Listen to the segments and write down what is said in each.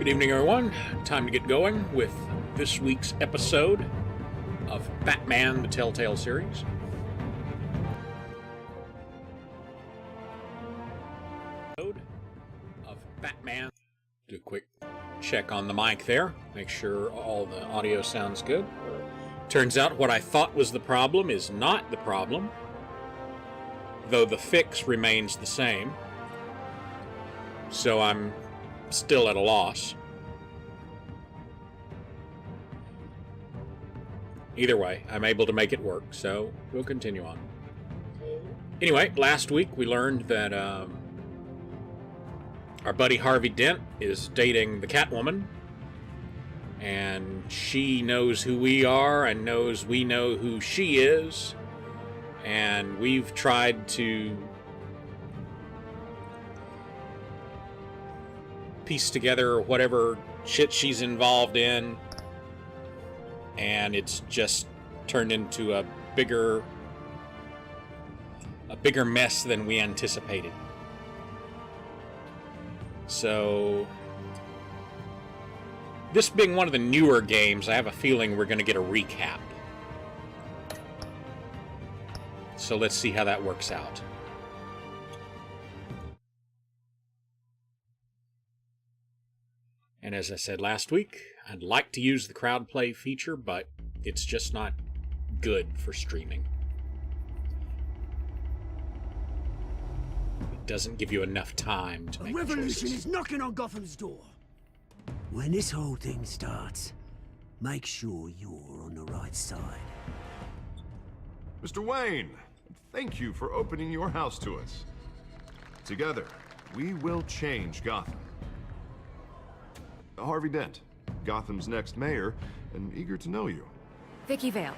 Good evening, everyone. Time to get going with this week's episode of Batman, the Telltale series. Of Batman. Do a quick check on the mic there. Make sure all the audio sounds good. Turns out what I thought was the problem is not the problem, though the fix remains the same. So I'm still at a loss. Either way, I'm able to make it work, so we'll continue on. Anyway, last week we learned that our buddy Harvey Dent is dating the Catwoman, and she knows who we are and knows we know who she is, and we've tried to piece together whatever shit she's involved in, and it's just turned into a bigger mess than we anticipated. So, this being one of the newer games, I have a feeling we're going to get a recap. So let's see how that works out. And as I said last week, I'd like to use the crowd play feature, but it's just not good for streaming. It doesn't give you enough time to make choices. A revolution is knocking on Gotham's door. When this whole thing starts, make sure you're on the right side. Mr. Wayne, thank you for opening your house to us. Together, we will change Gotham. Harvey Dent, Gotham's next mayor, and eager to know you. Vicky Vale,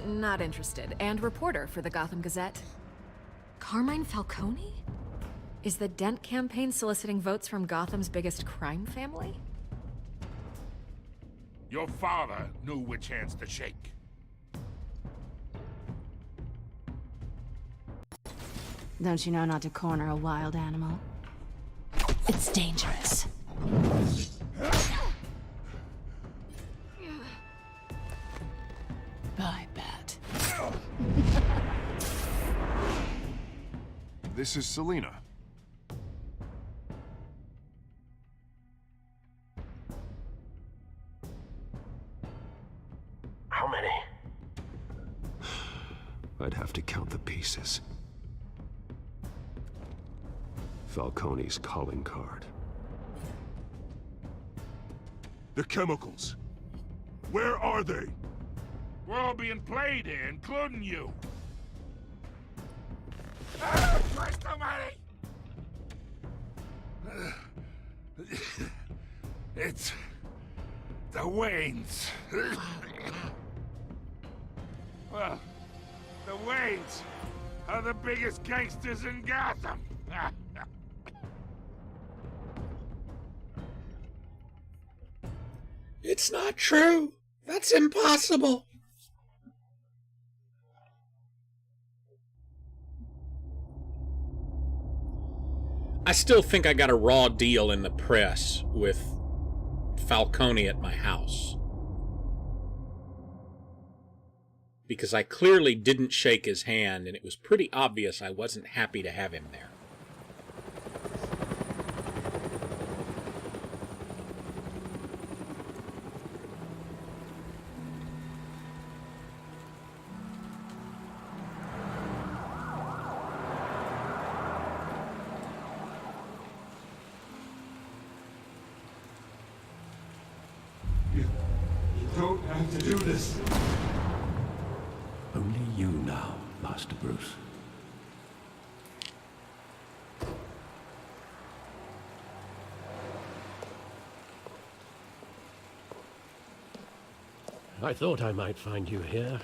not interested, and reporter for the Gotham Gazette. Carmine Falcone? Is the Dent campaign soliciting votes from Gotham's biggest crime family? Your father knew which hands to shake. Don't you know not to corner a wild animal? It's dangerous. Bye, Bat. This is Selina. How many? I'd have to count the pieces. Falcone's calling card. The chemicals. Where are they? We're all being played here, including you. Ah, Christ almighty! It's the Waynes. Well, the Waynes are the biggest gangsters in Gotham. It's not true. That's impossible. I still think I got a raw deal in the press with Falcone at my house. Because I clearly didn't shake his hand, and it was pretty obvious I wasn't happy to have him there. Don't have to do this. Only you now, Master Bruce. I thought I might find you here.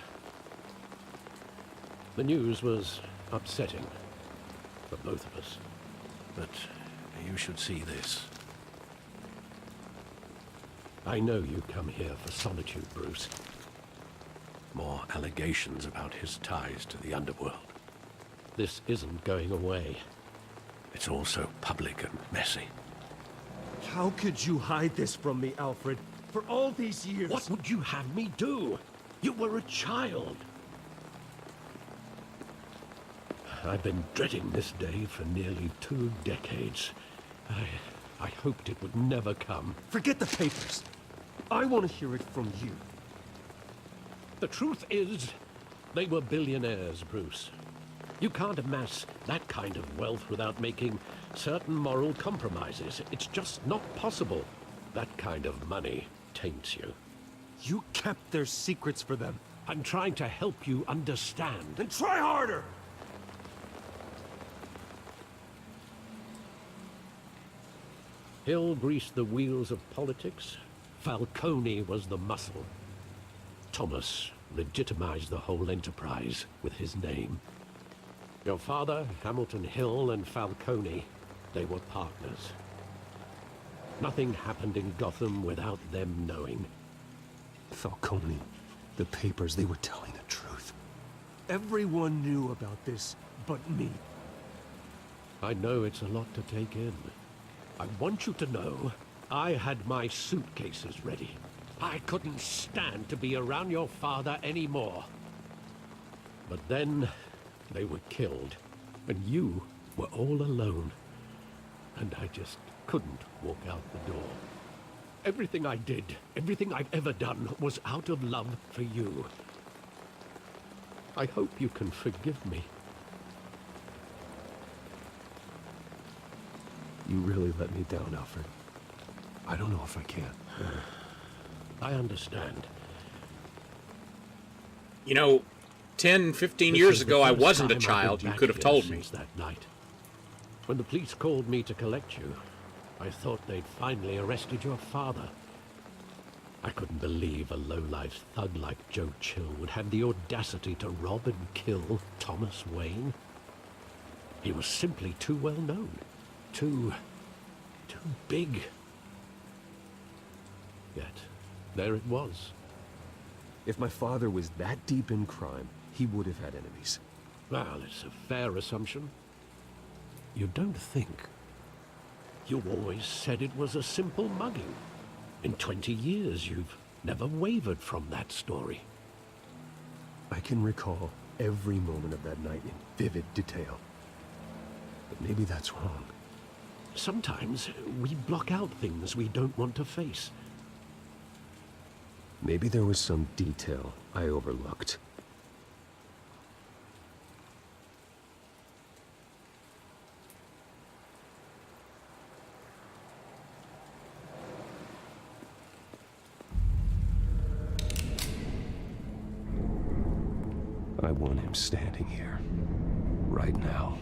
The news was upsetting for both of us. But you should see this. I know you come here for solitude, Bruce. More allegations about his ties to the underworld. This isn't going away. It's all so public and messy. How could you hide this from me, Alfred? For all these years? What would you have me do? You were a child. I've been dreading this day for nearly 2 decades. I hoped it would never come. Forget the papers. I want to hear it from you. The truth is, they were billionaires, Bruce. You can't amass that kind of wealth without making certain moral compromises. It's just not possible. That kind of money taints you. You kept their secrets for them. I'm trying to help you understand. Then try harder! Hill greased the wheels of politics. Falcone was the muscle. Thomas legitimized the whole enterprise with his name. Your father, Hamilton Hill, and Falcone, they were partners. Nothing happened in Gotham without them knowing. Falcone, the papers, they were telling the truth. Everyone knew about this but me. I know it's a lot to take in. I want you to know, I had my suitcases ready. I couldn't stand to be around your father anymore. But then, they were killed, and you were all alone. And I just couldn't walk out the door. Everything I did, everything I've ever done, was out of love for you. I hope you can forgive me. You really let me down, Alfred. I don't know if I can. I understand. You know, 10, 15 years ago, I wasn't a child. You could have told me. That night. When the police called me to collect you, I thought they'd finally arrested your father. I couldn't believe a low-life thug like Joe Chill would have the audacity to rob and kill Thomas Wayne. He was simply too well known. Too big. Yet, there it was. If my father was that deep in crime, he would have had enemies. Well, it's a fair assumption. You don't think. You always said it was a simple mugging. In 20 years, you've never wavered from that story. I can recall every moment of that night in vivid detail. But maybe that's wrong. Sometimes we block out things we don't want to face. Maybe there was some detail I overlooked. I want him standing here, right now.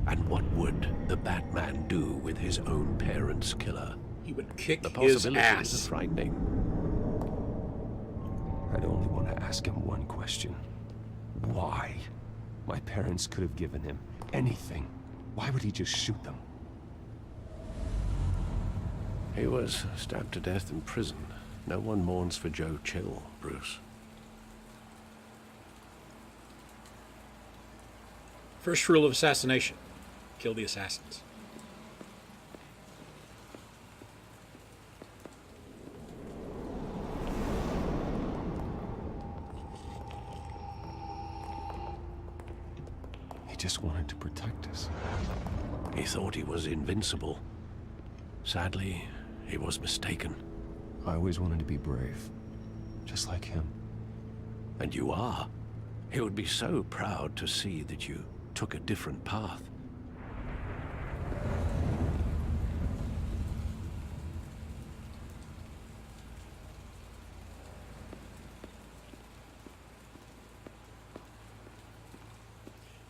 And what would the Batman do with his own parents' killer? He would kick The his possibilities ass. are frightening. I'd only want to ask him one question. Why? My parents could have given him anything. Why would he just shoot them? He was stabbed to death in prison. No one mourns for Joe Chill, Bruce. First rule of assassination: kill the assassins. He just wanted to protect us. He thought he was invincible. Sadly, he was mistaken. I always wanted to be brave, just like him. And you are. He would be so proud to see that you took a different path.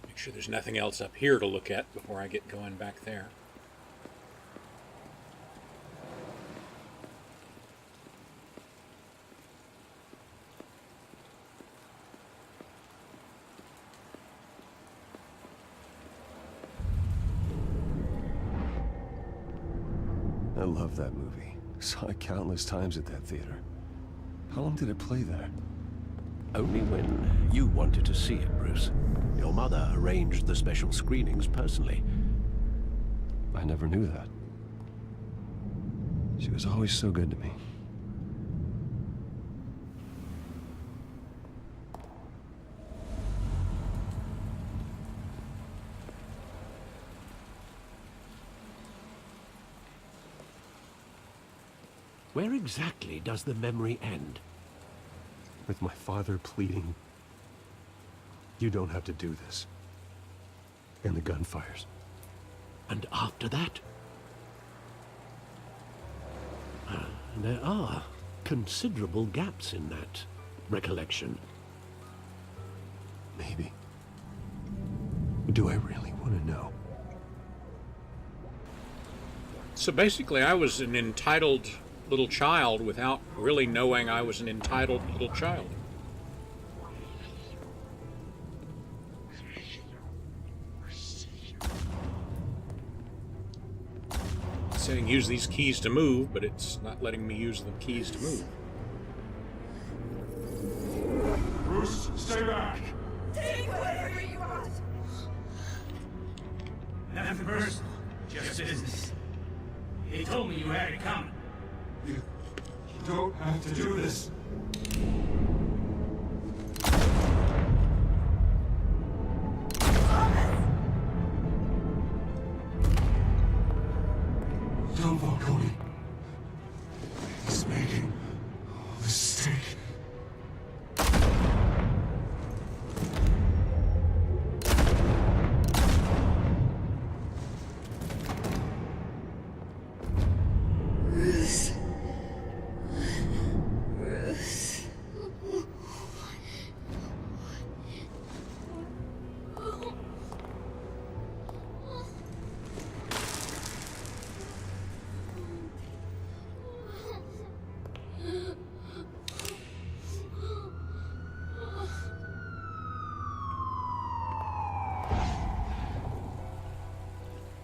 Make sure there's nothing else up here to look at before I get going back there. I love that movie. Saw it countless times at that theater. How long did it play there? Only when you wanted to see it, Bruce. Your mother arranged the special screenings personally. I never knew that. She was always so good to me. Where exactly does the memory end? With my father pleading, "You don't have to do this." And the gunfires. And after that? There are considerable gaps in that recollection. Maybe. Do I really want to know? So basically, I was an entitled little child without really knowing I was an entitled little child. It's saying use these keys to move, but it's not letting me use the keys to move. Bruce, stay back! Take whatever you want! Nothing personal, just business. He told me you had it coming. You don't have to do this. Don't Falcone. He's making a mistake.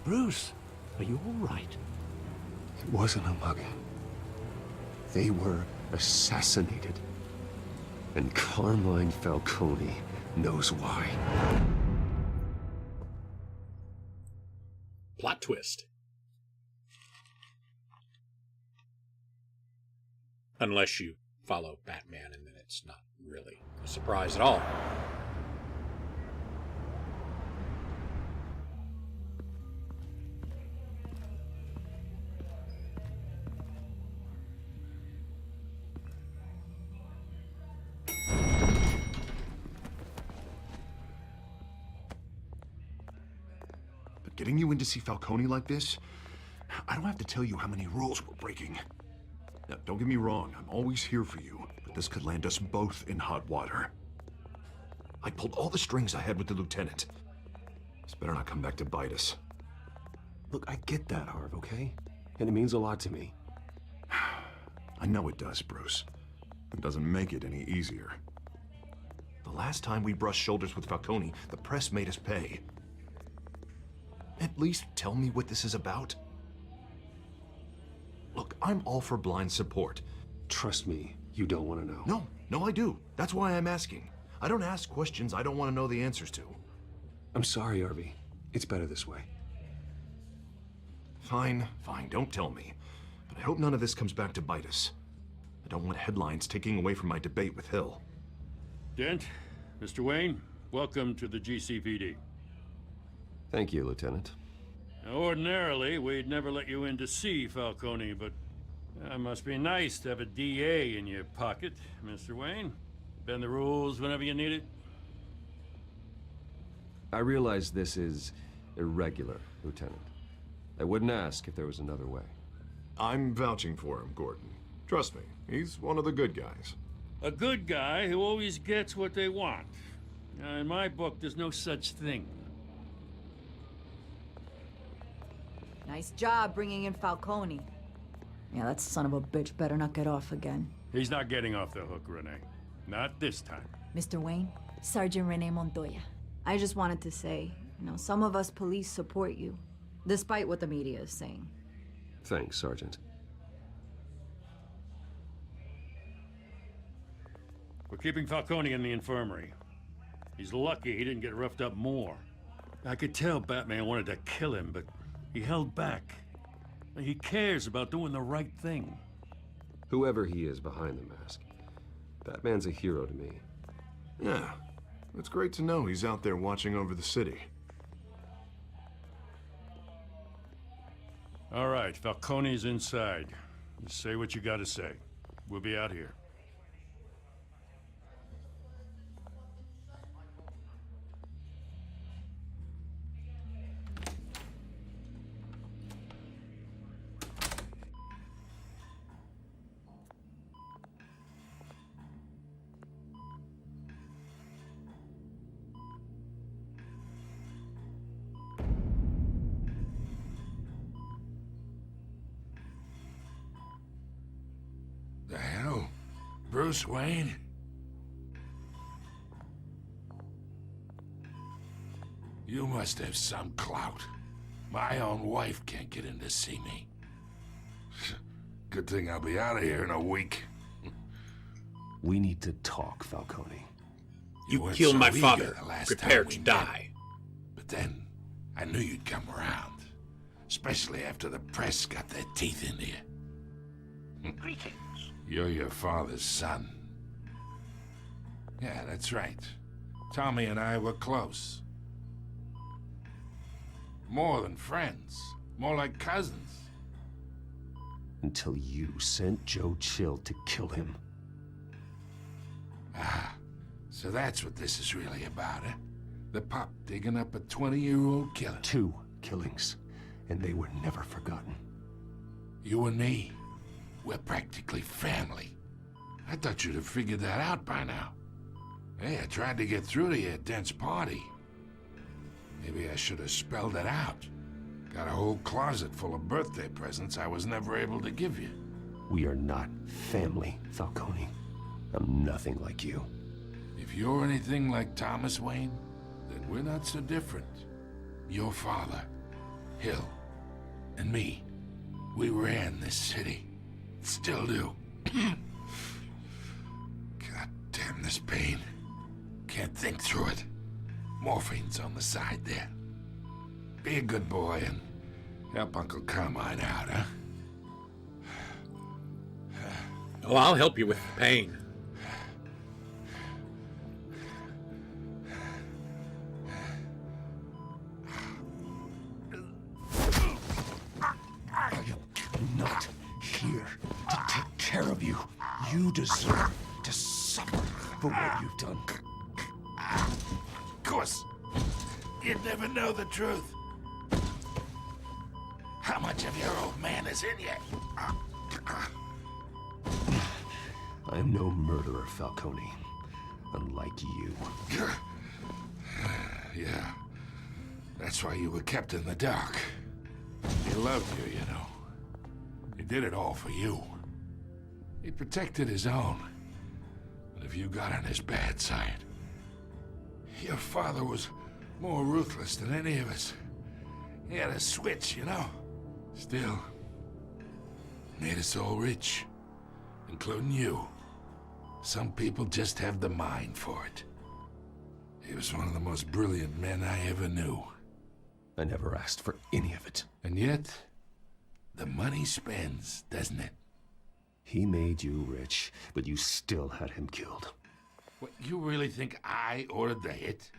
Bruce, are you all right? It wasn't a mugging. They were assassinated. And Carmine Falcone knows why. Plot twist. Unless you follow Batman, and then it's not really a surprise at all. Getting you in to see Falcone like this, I don't have to tell you how many rules we're breaking. Now, don't get me wrong, I'm always here for you, but this could land us both in hot water. I pulled all the strings I had with the lieutenant. This better not come back to bite us. Look, I get that, Harv, okay? And it means a lot to me. I know it does, Bruce. It doesn't make it any easier. The last time we brushed shoulders with Falcone, the press made us pay. At least tell me what this is about. Look, I'm all for blind support. Trust me, you don't want to know. No, I do. That's why I'm asking. I don't ask questions I don't want to know the answers to. I'm sorry, Harvey. It's better this way. Fine, don't tell me. But I hope none of this comes back to bite us. I don't want headlines taking away from my debate with Hill. Dent, Mr. Wayne, welcome to the GCPD. Thank you, Lieutenant. Now, ordinarily, we'd never let you in to see Falcone, but it must be nice to have a DA in your pocket, Mr. Wayne. Bend the rules whenever you need it. I realize this is irregular, Lieutenant. I wouldn't ask if there was another way. I'm vouching for him, Gordon. Trust me, he's one of the good guys. A good guy who always gets what they want. Now, in my book, there's no such thing. Nice job bringing in Falcone. Yeah, that son of a bitch better not get off again. He's not getting off the hook, Renee. Not this time. Mr. Wayne, Sergeant Renee Montoya. I just wanted to say, some of us police support you, despite what the media is saying. Thanks, Sergeant. We're keeping Falcone in the infirmary. He's lucky he didn't get roughed up more. I could tell Batman wanted to kill him, but he held back. He cares about doing the right thing. Whoever he is behind the mask, that man's a hero to me. Yeah, it's great to know he's out there watching over the city. All right, Falcone's inside. Just say what you gotta say. We'll be out here. The hell? Bruce Wayne? You must have some clout. My own wife can't get in to see me. Good thing I'll be out of here in a week. We need to talk, Falcone. You weren't killed so my eager father. the last Prepare time we to met. die. But then, I knew you'd come around. Especially after the press got their teeth into you. Greetings. You're your father's son. Yeah, that's right. Tommy and I were close. More than friends. More like cousins. Until you sent Joe Chill to kill him. Ah, so that's what this is really about, eh? The pup digging up a 20-year-old killer. 2 killings, and they were never forgotten. You and me, we're practically family. I thought you'd have figured that out by now. Hey, I tried to get through to you at Dent's party. Maybe I should have spelled it out. Got a whole closet full of birthday presents I was never able to give you. We are not family, Falcone. I'm nothing like you. If you're anything like Thomas Wayne, then we're not so different. Your father, Hill, and me, we ran this city. Still do. God damn this pain. Can't think through it. Morphine's on the side there. Be a good boy and help Uncle Carmine out, huh? Oh, I'll help you with the pain. I'm not here to take care of you. You deserve to suffer for what you've done. Of course. You'd never know the truth. How much of your old man is in you? I am no murderer, Falcone. Unlike you. Yeah. That's why you were kept in the dark. He loved you, you know. He did it all for you. He protected his own. But if you got on his bad side, your father was more ruthless than any of us. He had a switch, you know. Still, made us all rich, including you. Some people just have the mind for it. He was one of the most brilliant men I ever knew. I never asked for any of it. And yet, the money spends, doesn't it? He made you rich, but you still had him killed. What, you really think I ordered the hit?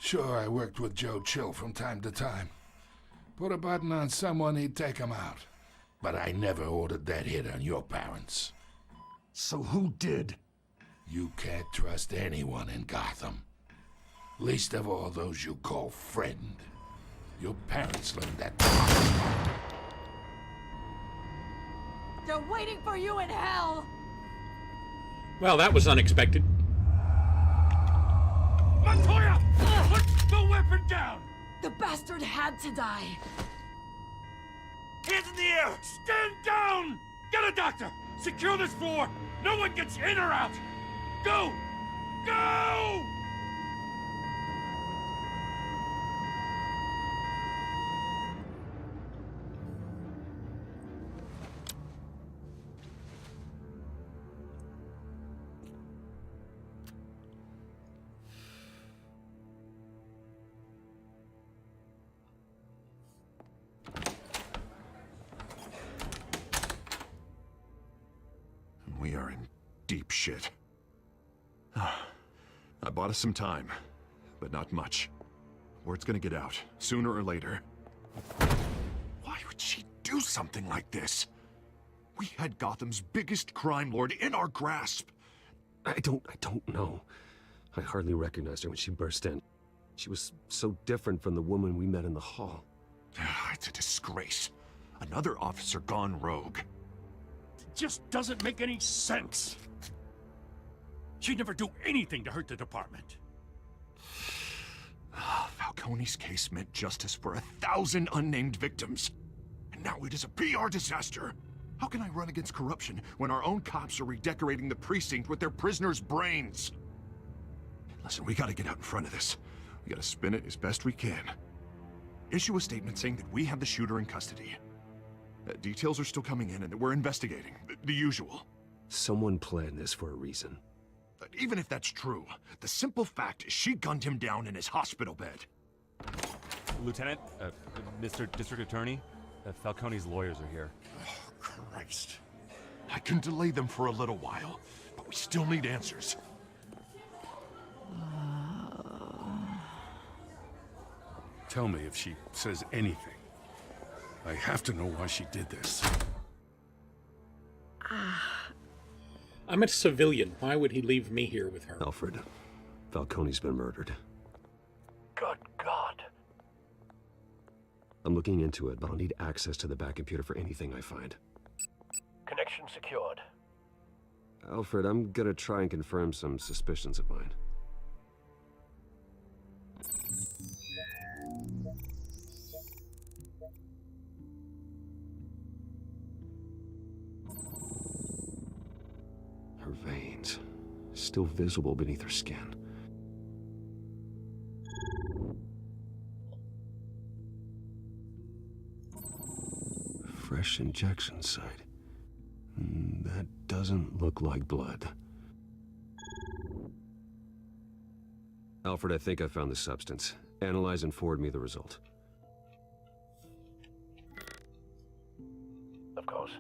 Sure, I worked with Joe Chill from time to time. Put a button on someone, he'd take him out. But I never ordered that hit on your parents. So who did? You can't trust anyone in Gotham. Least of all those you call friend. Your parents learned that. They're waiting for you in hell! Well, that was unexpected. Montoya! Put the weapon down! The bastard had to die. Hands in the air! Stand down! Get a doctor! Secure this floor! No one gets in or out! Go! Go! we are in deep shit. I bought us some time, but not much. Word's gonna get out, sooner or later. Why would she do something like this? We had Gotham's biggest crime lord in our grasp. I don't know. I hardly recognized her when she burst in. She was so different from the woman we met in the hall. It's a disgrace. Another officer gone rogue. It just doesn't make any sense. She'd never do anything to hurt the department. Falcone's case meant justice for 1,000 unnamed victims. And now it is a PR disaster. How can I run against corruption when our own cops are redecorating the precinct with their prisoners' brains? Listen, we gotta get out in front of this. We gotta spin it as best we can. Issue a statement saying that we have the shooter in custody. Details are still coming in and that we're investigating. The usual. Someone planned this for a reason. Even if that's true, the simple fact is she gunned him down in his hospital bed. Lieutenant, Mr. District Attorney, Falcone's lawyers are here. Oh, Christ. I can delay them for a little while, but we still need answers. Tell me if she says anything. I have to know why she did this. I'm a civilian. Why would he leave me here with her? Alfred, Falcone's been murdered. Good God. I'm looking into it, but I'll need access to the back computer for anything I find. Connection secured. Alfred, I'm gonna try and confirm some suspicions of mine. Her veins, still visible beneath her skin. Fresh injection site. That doesn't look like blood. Alfred, I think I found the substance. Analyze and forward me the result. Of course.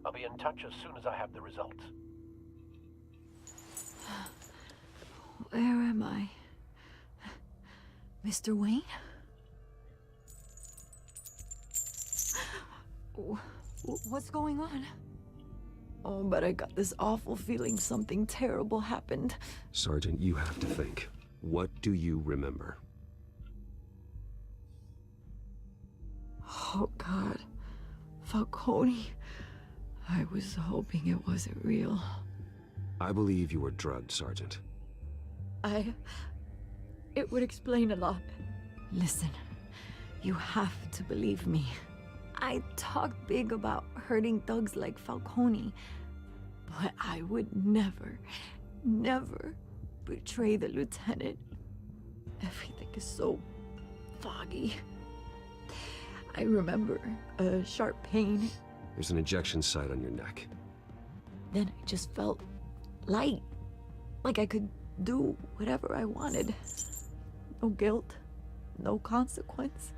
I'll be in touch as soon as I have the results. Where am I? Mr. Wayne? What's going on? Oh, but I got this awful feeling something terrible happened. Sergeant, you have to think. What do you remember? Oh, God. Falcone. I was hoping it wasn't real. I believe you were drugged, Sergeant. It would explain a lot. Listen, you have to believe me. I talked big about hurting thugs like Falcone, but I would never, never betray the lieutenant. Everything is so foggy. I remember a sharp pain. There's an injection site on your neck. Then I just felt light, like I could do whatever I wanted. No guilt, no consequence.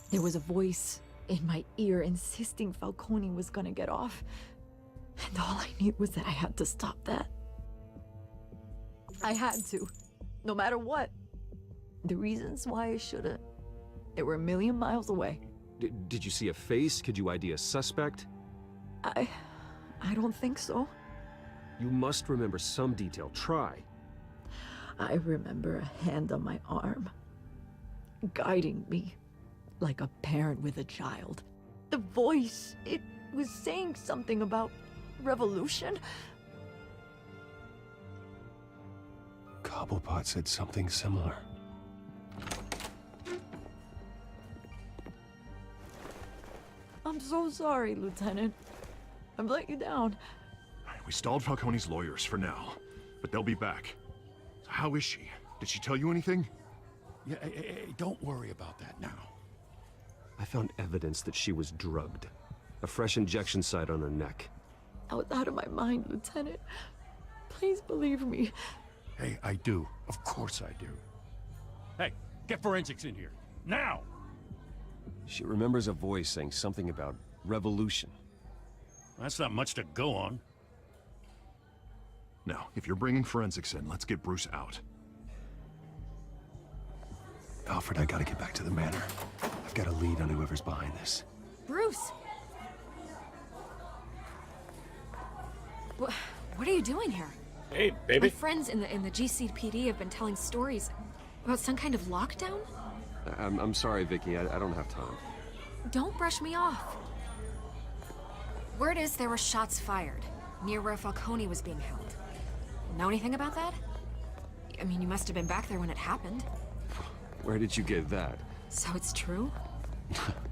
There was a voice in my ear insisting Falcone was gonna get off. And all I knew was that I had to stop that. I had to, no matter what. The reasons why I shouldn't, they were a million miles away. Did you see a face? Could you ID a suspect? I don't think so. You must remember some detail. Try. I remember a hand on my arm, guiding me like a parent with a child. The voice, it was saying something about revolution. Cobblepot said something similar. I'm so sorry, Lieutenant. I've let you down. We stalled Falcone's lawyers for now, but they'll be back. How is she? Did she tell you anything? Yeah, hey, don't worry about that now. I found evidence that she was drugged. A fresh injection site on her neck. I was out of my mind, Lieutenant. Please believe me. Hey, I do. Of course I do. Hey, get forensics in here. Now! She remembers a voice saying something about revolution. That's not much to go on. Now, if you're bringing forensics in, let's get Bruce out. Alfred, I gotta get back to the manor. I've got a lead on whoever's behind this. Bruce! What are you doing here? Hey, baby. My friends in the GCPD have been telling stories about some kind of lockdown? I'm sorry, Vicky. I don't have time. Don't brush me off. Word is there were shots fired near where Falcone was being held. Know anything about that? I mean, you must have been back there when it happened. Where did you get that? So it's true?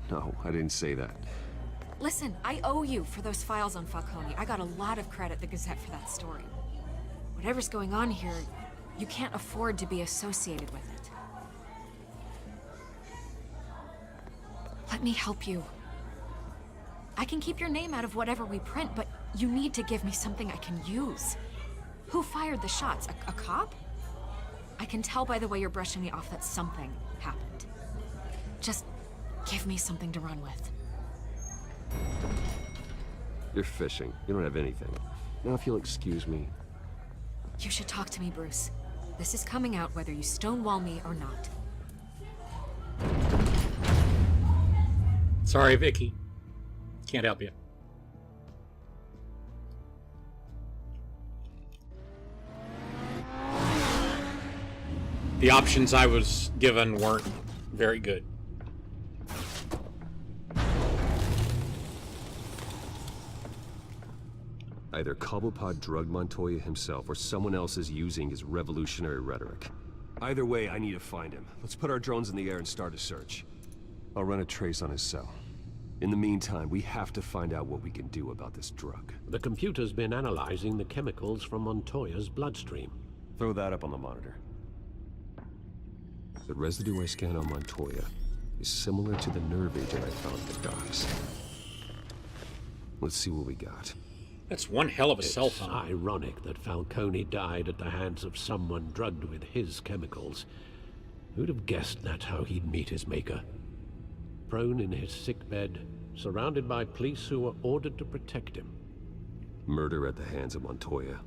No, I didn't say that. Listen, I owe you for those files on Falcone. I got a lot of credit at the Gazette for that story. Whatever's going on here, you can't afford to be associated with it. Let me help you. I can keep your name out of whatever we print, but you need to give me something I can use. Who fired the shots? A cop? I can tell by the way you're brushing me off that something happened. Just give me something to run with. You're fishing. You don't have anything. Now, if you'll excuse me. You should talk to me, Bruce. This is coming out whether you stonewall me or not. Sorry, Vicky. Can't help you. The options I was given weren't very good. Either Cobblepot drugged Montoya himself, or someone else is using his revolutionary rhetoric. Either way, I need to find him. Let's put our drones in the air and start a search. I'll run a trace on his cell. In the meantime, we have to find out what we can do about this drug. The computer's been analyzing the chemicals from Montoya's bloodstream. Throw that up on the monitor. The residue I scanned on Montoya is similar to the nerve agent I found at the docks. Let's see what we got. That's one hell of a cell phone. It's ironic that Falcone died at the hands of someone drugged with his chemicals. Who'd have guessed that's how he'd meet his maker? Prone in his sickbed, surrounded by police who were ordered to protect him. Murder at the hands of Montoya.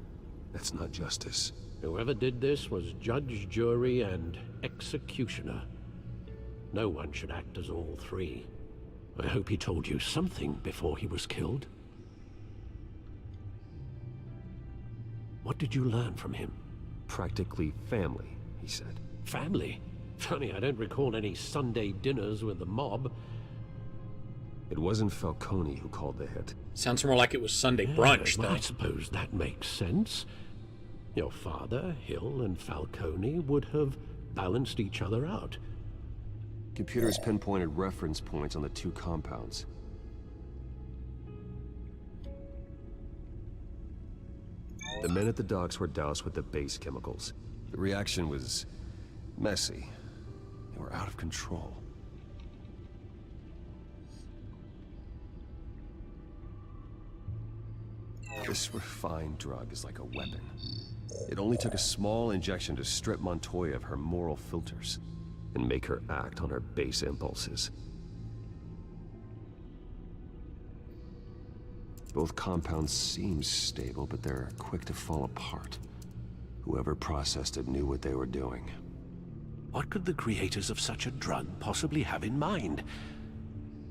That's not justice. Whoever did this was judge, jury, and executioner. No one should act as all three. I hope he told you something before he was killed. What did you learn from him? Practically family, he said. Family? Funny, I don't recall any Sunday dinners with the mob. It wasn't Falcone who called the hit. Sounds more like it was Sunday brunch, Well, though. I suppose that makes sense. Your father, Hill, and Falcone would have balanced each other out. Computers pinpointed reference points on the two compounds. The men at the docks were doused with the base chemicals. The reaction was messy. They were out of control. This refined drug is like a weapon. It only took a small injection to strip Montoya of her moral filters and make her act on her base impulses. Both compounds seem stable, but they're quick to fall apart. Whoever processed it knew what they were doing. What could the creators of such a drug possibly have in mind?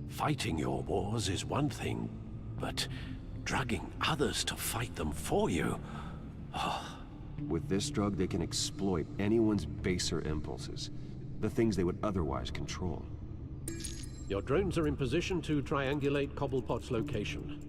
Fighting your wars is one thing, but drugging others to fight them for you? With this drug, they can exploit anyone's baser impulses, the things they would otherwise control. Your drones are in position to triangulate Cobblepot's location.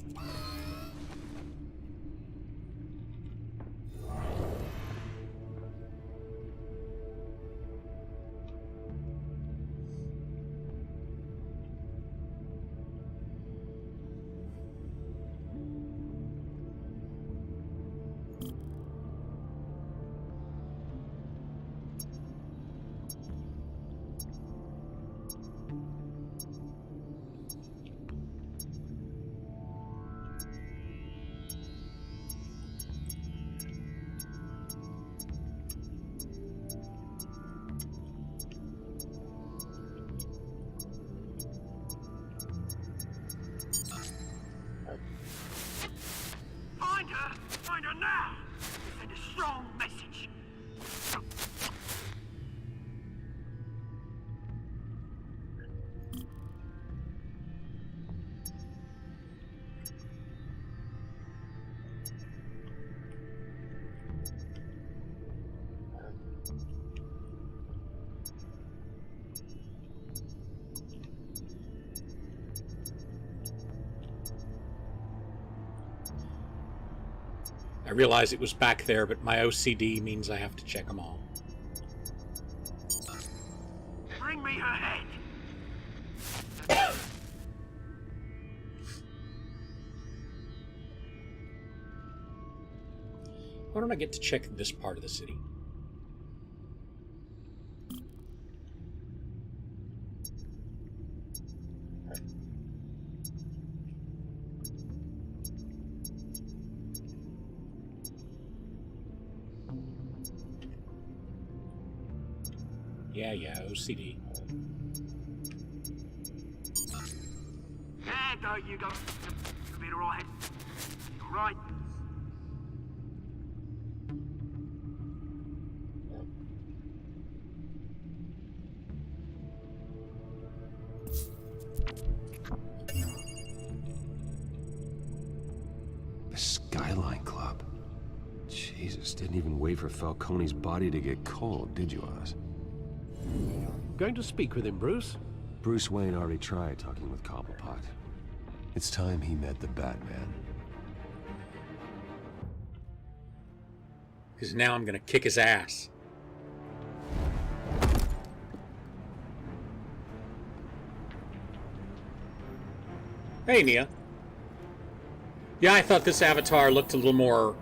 I realize it was back there, but my OCD means I have to check them all. Bring me her head. Why don't I get to check this part of the city? Yeah, OCD. Yeah, go, you go. You'll be alright. All right. The Skyline Club. Jesus, didn't even wait for Falcone's body to get cold, did you, Oz? Going to speak with him, Bruce? Bruce Wayne already tried talking with Cobblepot. It's time he met the Batman. Because now I'm going to kick his ass. Hey, Nia. Yeah, I thought this avatar looked a little more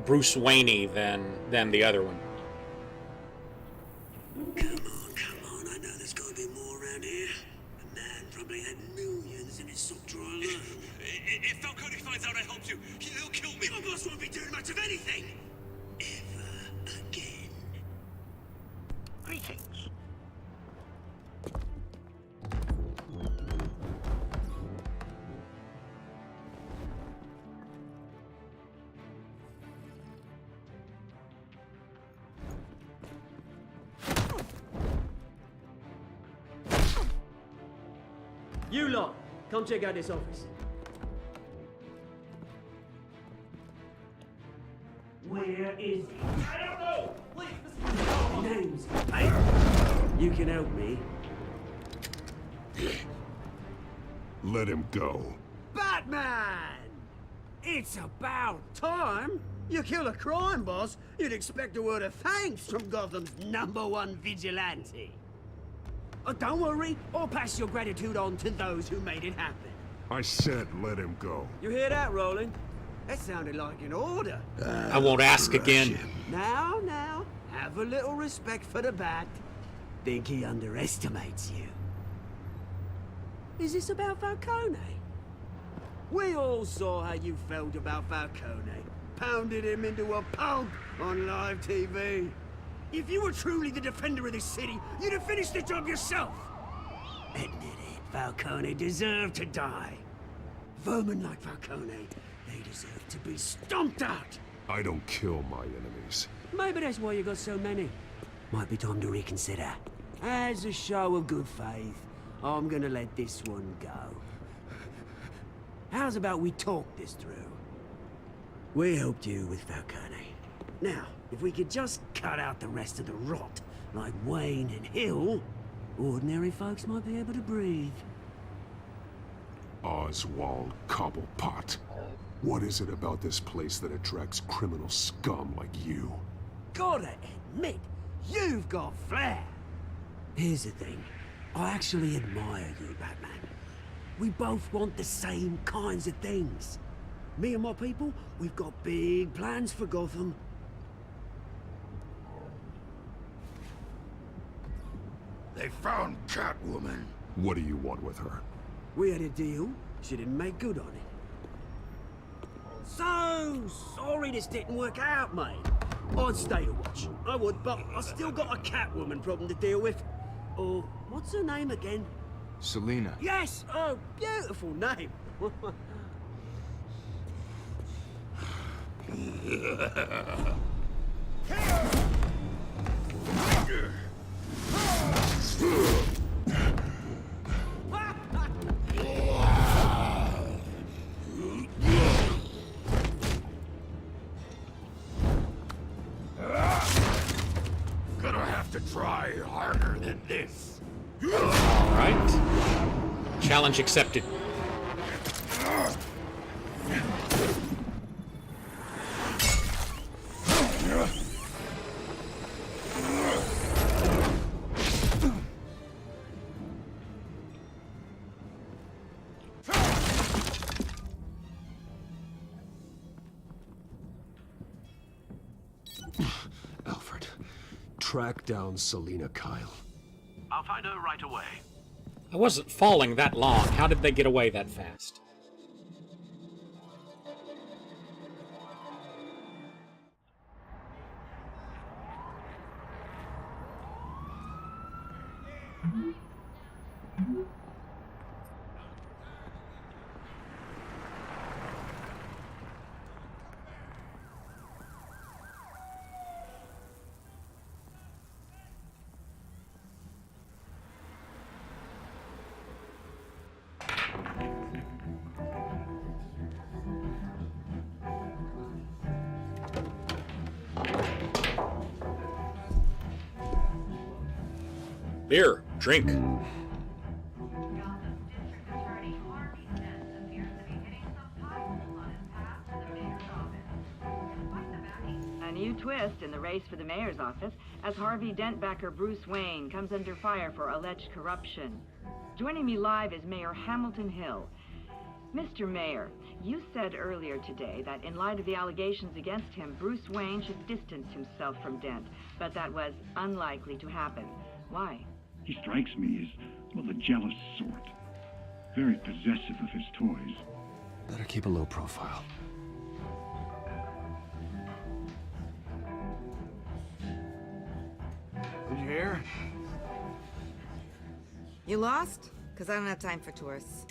Bruce Wayne-y than the other one. Come on, I know there's got to be more around here. The man probably had millions in his sock drawer alone. If Falcone finds out I helped you, he'll kill me. My boss won't be doing much of anything. Ever again. Greetings. You lot, come check out this office. Where is he? I don't know! Please, names. Hey, you can help me. Let him go. Batman! It's about time. You kill a crime boss, you'd expect a word of thanks from Gotham's #1 vigilante. Oh, don't worry, I'll pass your gratitude on to those who made it happen. I said let him go. You hear that, Roland? That sounded like an order. I won't ask again. Now, have a little respect for the Bat. Think he underestimates you. Is this about Falcone? We all saw how you felt about Falcone. Pounded him into a pulp on live TV. If you were truly the defender of this city, you'd have finished the job yourself. Admit it, Falcone deserved to die. Vermin like Falcone, they deserve to be stomped out. I don't kill my enemies. Maybe that's why you got so many. Might be time to reconsider. As a show of good faith, I'm gonna let this one go. How's about we talk this through? We helped you with Falcone. Now, if we could just cut out the rest of the rot, like Wayne and Hill, ordinary folks might be able to breathe. Oswald Cobblepot. What is it about this place that attracts criminal scum like you? Gotta admit, you've got flair. Here's the thing. I actually admire you, Batman. We both want the same kinds of things. Me and my people, we've got big plans for Gotham. They found Catwoman. What do you want with her? We had a deal. She didn't make good on it. So sorry this didn't work out, mate. I'd stay to watch. I would, but I still got a Catwoman problem to deal with. Oh, what's her name again? Selina. Yes! Oh, beautiful name. Gonna have to try harder than this. All right. Challenge accepted. Alfred, track down Selina Kyle. I'll find her right away. I wasn't falling that long. How did they get away that fast? Beer, drink. A new twist in the race for the mayor's office as Harvey Dent backer Bruce Wayne comes under fire for alleged corruption. Joining me live is Mayor Hamilton Hill. Mr. Mayor, you said earlier today that in light of the allegations against him, Bruce Wayne should distance himself from Dent, but that was unlikely to happen. Why? He strikes me as, well, the jealous sort. Very possessive of his toys. Better keep a low profile. Did you hear? You lost? Because I don't have time for tourists.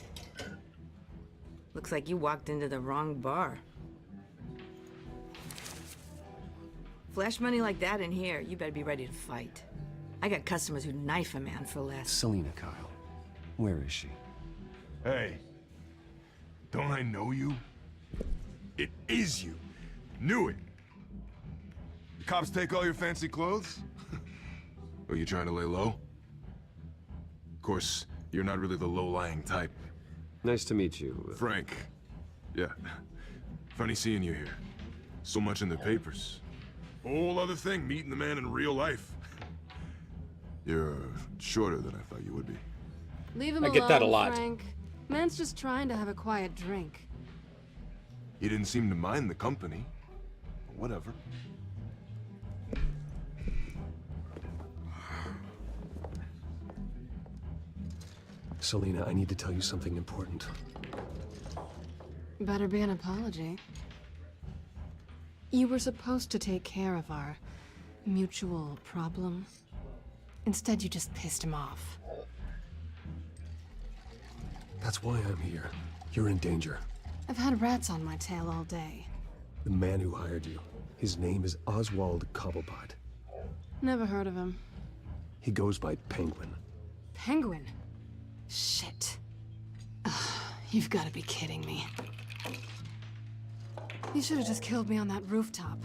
Looks like you walked into the wrong bar. Flash money like that in here, you better be ready to fight. I got customers who'd knife a man for less. Selina Kyle. Where is she? Hey. Don't I know you? It is you. Knew it. The cops take all your fancy clothes? Are you trying to lay low? Of course, you're not really the low-lying type. Nice to meet you. Frank. Yeah. Funny seeing you here. So much in the papers. Whole other thing, meeting the man in real life. You're shorter than I thought you would be. Leave him I alone, get that a lot. Frank. Man's just trying to have a quiet drink. He didn't seem to mind the company. Whatever. Selina, I need to tell you something important. Better be an apology. You were supposed to take care of our mutual problem. Instead, you just pissed him off. That's why I'm here. You're in danger. I've had rats on my tail all day. The man who hired you, his name is Oswald Cobblepot. Never heard of him. He goes by Penguin. Penguin? Shit. Ugh, you've got to be kidding me. You should have just killed me on that rooftop.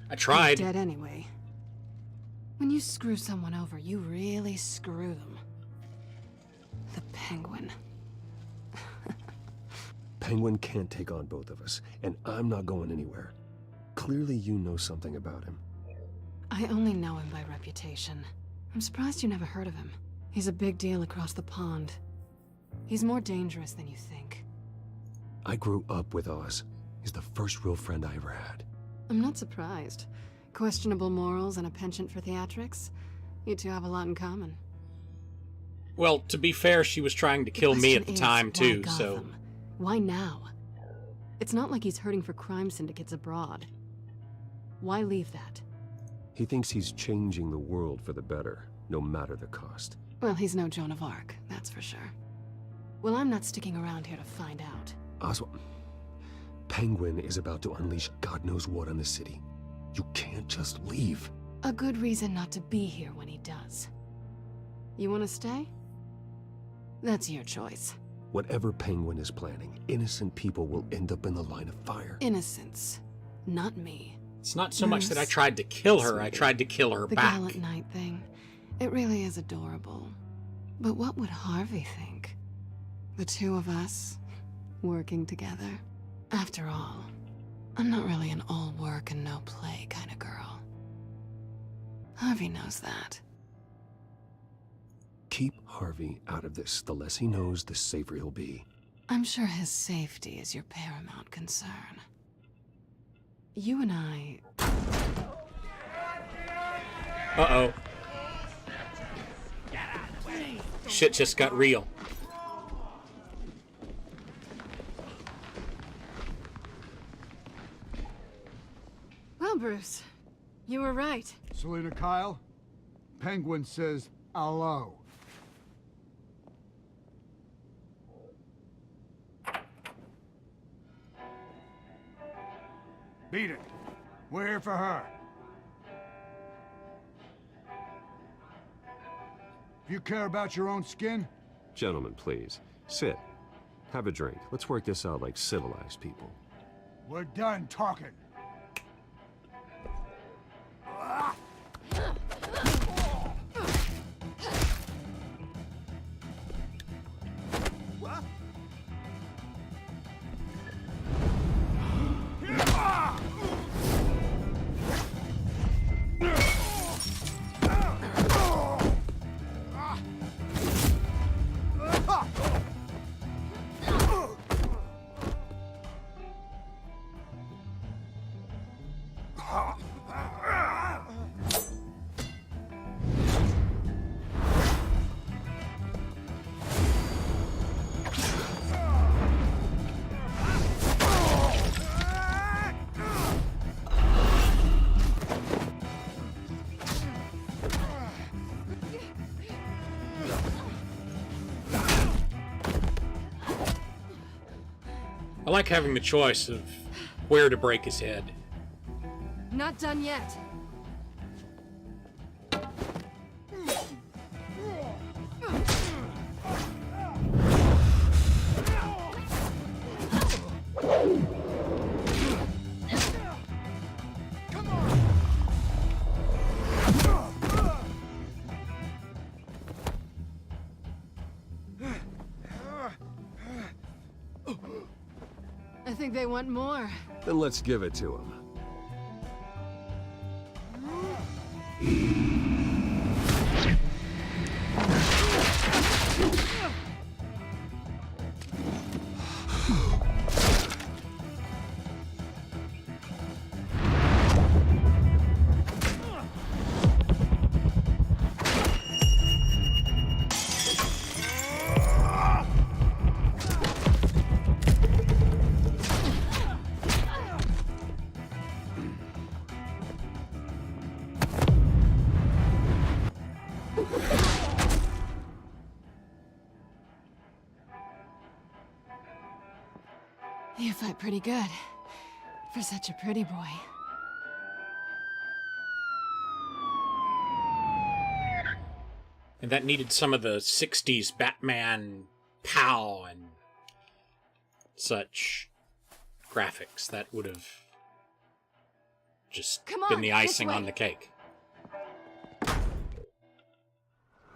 I tried. You're dead anyway. When you screw someone over, you really screw them. The Penguin. Penguin can't take on both of us, and I'm not going anywhere. Clearly you know something about him. I only know him by reputation. I'm surprised you never heard of him. He's a big deal across the pond. He's more dangerous than you think. I grew up with Oz. He's the first real friend I ever had. I'm not surprised. Questionable morals and a penchant for theatrics. You two have a lot in common. Well, to be fair, she was trying to kill me at the time, too, why so... Gotham? Why now? It's not like he's hurting for crime syndicates abroad. Why leave that? He thinks he's changing the world for the better, no matter the cost. Well, he's no Joan of Arc, that's for sure. Well, I'm not sticking around here to find out. Oswald, Penguin is about to unleash God knows what on the city. You can't just leave. A good reason not to be here when he does. You want to stay? That's your choice. Whatever Penguin is planning, innocent people will end up in the line of fire. Innocence. Not me. It's not so much that I tried to kill her, I tried to kill her the back. Gallant Knight thing. It really is adorable. But what would Harvey think? The two of us, working together? After all, I'm not really an all work and no play kind of girl. Harvey knows that. Keep Harvey out of this. The less he knows, the safer he'll be. I'm sure his safety is your paramount concern. You and I... Uh-oh. Shit just got real. Well, Bruce, you were right. Selina Kyle, Penguin says hello. Beat it. We're here for her. If you care about your own skin, Gentlemen, please. Sit. Have a drink. Let's work this out like civilized people. we're done talking. I like having the choice of where to break his head. Not done yet. I think they want more. Then let's give it to him. You fight pretty good. For such a pretty boy. And that needed some of the 60s Batman pow and such graphics. That would have just been the icing on the cake.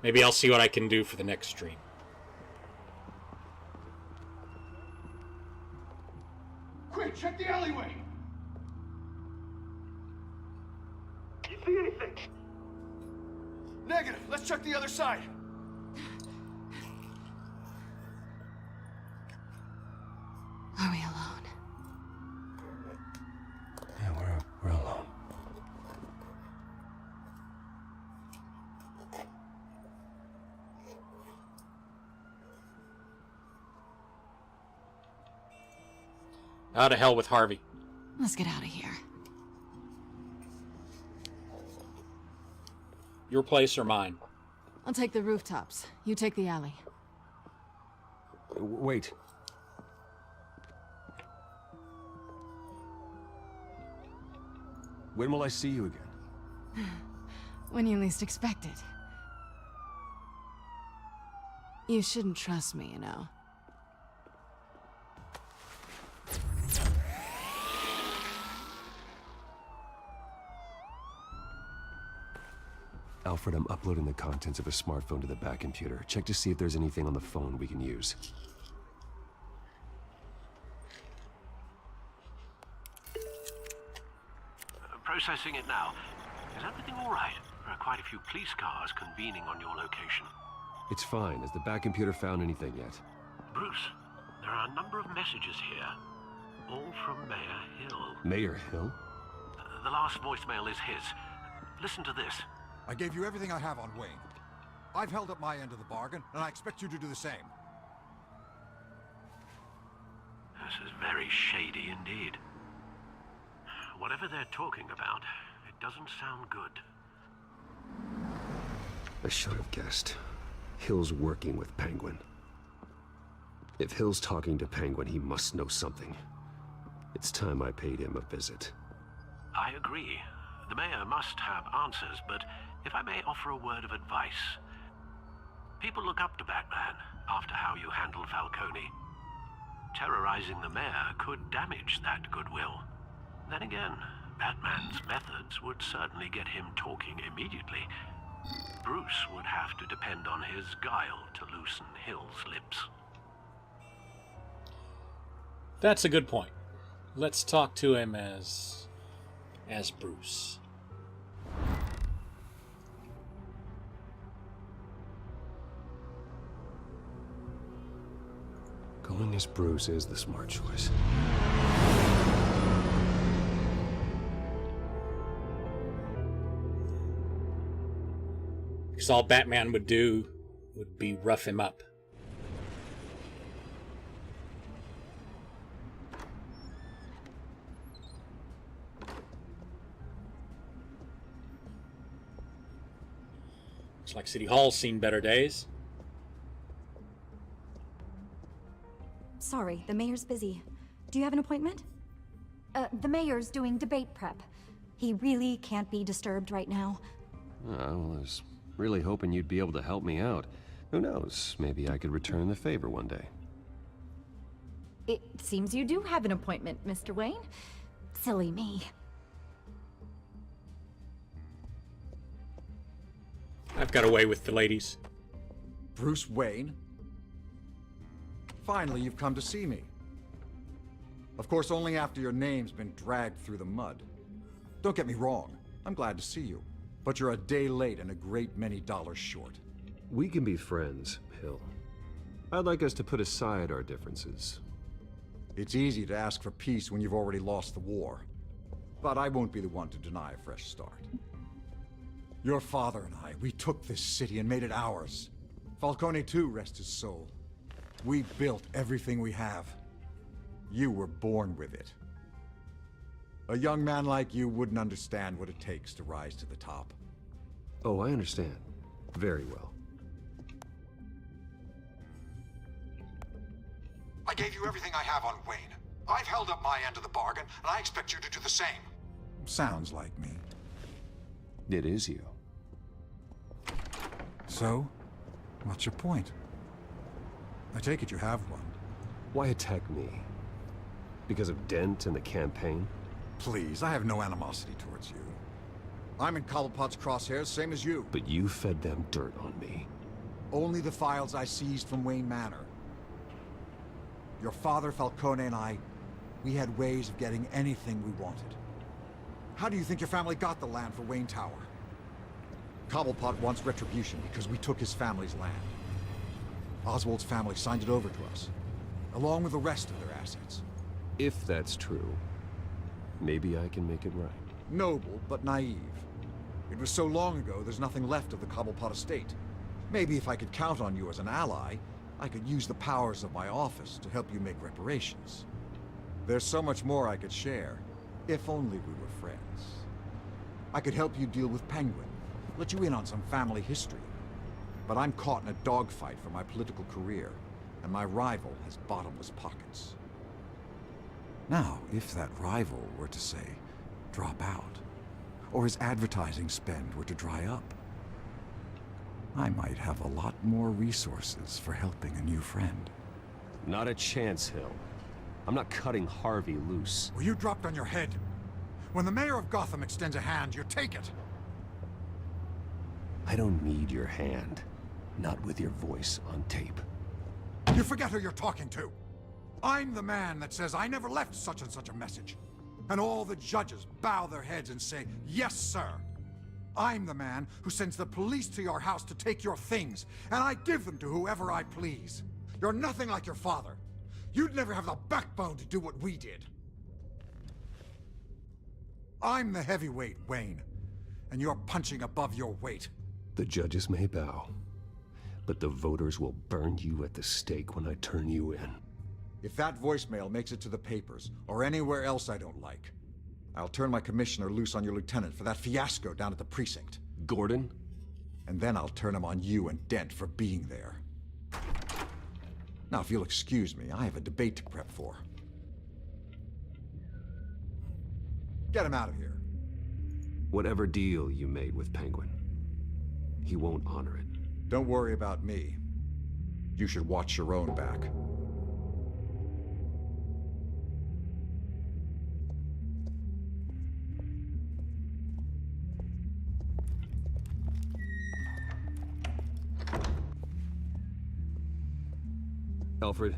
Maybe I'll see what I can do for the next stream. Quick, check the alleyway! You see anything? Negative. Let's check the other side. Are we alone? Yeah, we're alone. Out of hell with Harvey. Let's get out of here. Your place or mine? I'll take the rooftops. You take the alley. Wait. When will I see you again? When you least expect it. You shouldn't trust me, you know. Alfred, I'm uploading the contents of a smartphone to the back computer. Check to see if there's anything on the phone we can use. Processing it now. Is everything all right? There are quite a few police cars convening on your location. It's fine. Has the back computer found anything yet? Bruce, there are a number of messages here. All from Mayor Hill. Mayor Hill? The last voicemail is his. Listen to this. I gave you everything I have on Wayne. I've held up my end of the bargain, and I expect you to do the same. This is very shady indeed. Whatever they're talking about, it doesn't sound good. I should have guessed. Hill's working with Penguin. If Hill's talking to Penguin, he must know something. It's time I paid him a visit. I agree. The mayor must have answers, but if I may offer a word of advice. People look up to Batman after how you handled Falcone. Terrorizing the mayor could damage that goodwill. Then again, Batman's methods would certainly get him talking immediately. Bruce would have to depend on his guile to loosen Hill's lips. That's a good point. Let's talk to him as Bruce. Going as Bruce is the smart choice. Because all Batman would do would be rough him up. Looks like City Hall's seen better days. Sorry, the mayor's busy. Do you have an appointment? The mayor's doing debate prep. He really can't be disturbed right now. Oh, I was really hoping you'd be able to help me out. Who knows, maybe I could return the favor one day. It seems you do have an appointment, Mr. Wayne. Silly me. I've got away with the ladies. Bruce Wayne? Finally, you've come to see me. Of course, only after your name's been dragged through the mud. Don't get me wrong, I'm glad to see you. But you're a day late and a great many dollars short. We can be friends, Hill. I'd like us to put aside our differences. It's easy to ask for peace when you've already lost the war. But I won't be the one to deny a fresh start. Your father and I, we took this city and made it ours. Falcone too, rest his soul. We built everything we have. You were born with it. A young man like you wouldn't understand what it takes to rise to the top. Oh, I understand. Very well. I gave you everything I have on Wayne. I've held up my end of the bargain, and I expect you to do the same. Sounds like me. It is you. So, what's your point? I take it you have one. Why attack me? Because of Dent and the campaign? Please, I have no animosity towards you. I'm in Cobblepot's crosshairs, same as you. But you fed them dirt on me. Only the files I seized from Wayne Manor. Your father, Falcone, and I, we had ways of getting anything we wanted. How do you think your family got the land for Wayne Tower? Cobblepot wants retribution because we took his family's land. Oswald's family signed it over to us, along with the rest of their assets. If that's true, maybe I can make it right. Noble, but naive. It was so long ago, there's nothing left of the Cobblepot estate. Maybe if I could count on you as an ally, I could use the powers of my office to help you make reparations. There's so much more I could share, if only we were friends. I could help you deal with Penguin, let you in on some family history. But I'm caught in a dogfight for my political career, and my rival has bottomless pockets. Now, if that rival were to say, drop out, or his advertising spend were to dry up, I might have a lot more resources for helping a new friend. Not a chance, Hill. I'm not cutting Harvey loose. Well, you dropped on your head. When the mayor of Gotham extends a hand, you take it. I don't need your hand. Not with your voice on tape. You forget who you're talking to. I'm the man that says I never left such and such a message. And all the judges bow their heads and say, yes, sir. I'm the man who sends the police to your house to take your things, and I give them to whoever I please. You're nothing like your father. You'd never have the backbone to do what we did. I'm the heavyweight, Wayne. And you're punching above your weight. The judges may bow, but the voters will burn you at the stake when I turn you in. If that voicemail makes it to the papers, or anywhere else I don't like, I'll turn my commissioner loose on your lieutenant for that fiasco down at the precinct. Gordon? And then I'll turn him on you and Dent for being there. Now, if you'll excuse me, I have a debate to prep for. Get him out of here. Whatever deal you made with Penguin, he won't honor it. Don't worry about me. You should watch your own back. Alfred,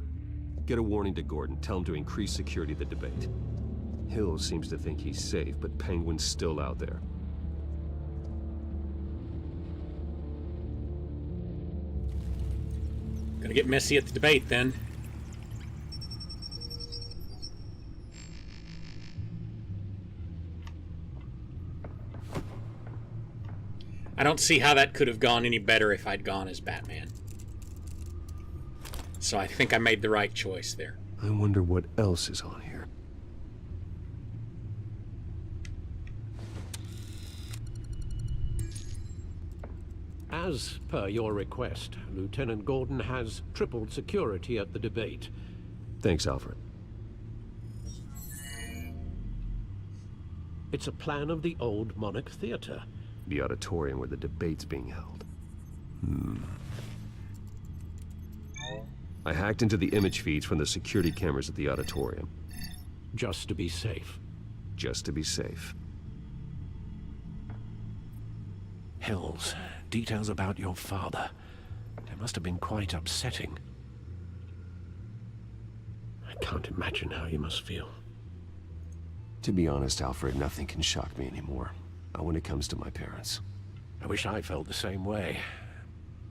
get a warning to Gordon. Tell him to increase security of the debate. Hill seems to think he's safe, but Penguin's still out there. Gonna get messy at the debate, then. I don't see how that could have gone any better if I'd gone as Batman. So I think I made the right choice there. I wonder what else is on here. As per your request, Lieutenant Gordon has tripled security at the debate. Thanks, Alfred. It's a plan of the old Monarch Theater. The auditorium where the debate's being held. I hacked into the image feeds from the security cameras at the auditorium. Just to be safe. Just to be safe. Hills, details about your father. They must have been quite upsetting. I can't imagine how you must feel. To be honest, Alfred, nothing can shock me anymore. Not when it comes to my parents. I wish I felt the same way.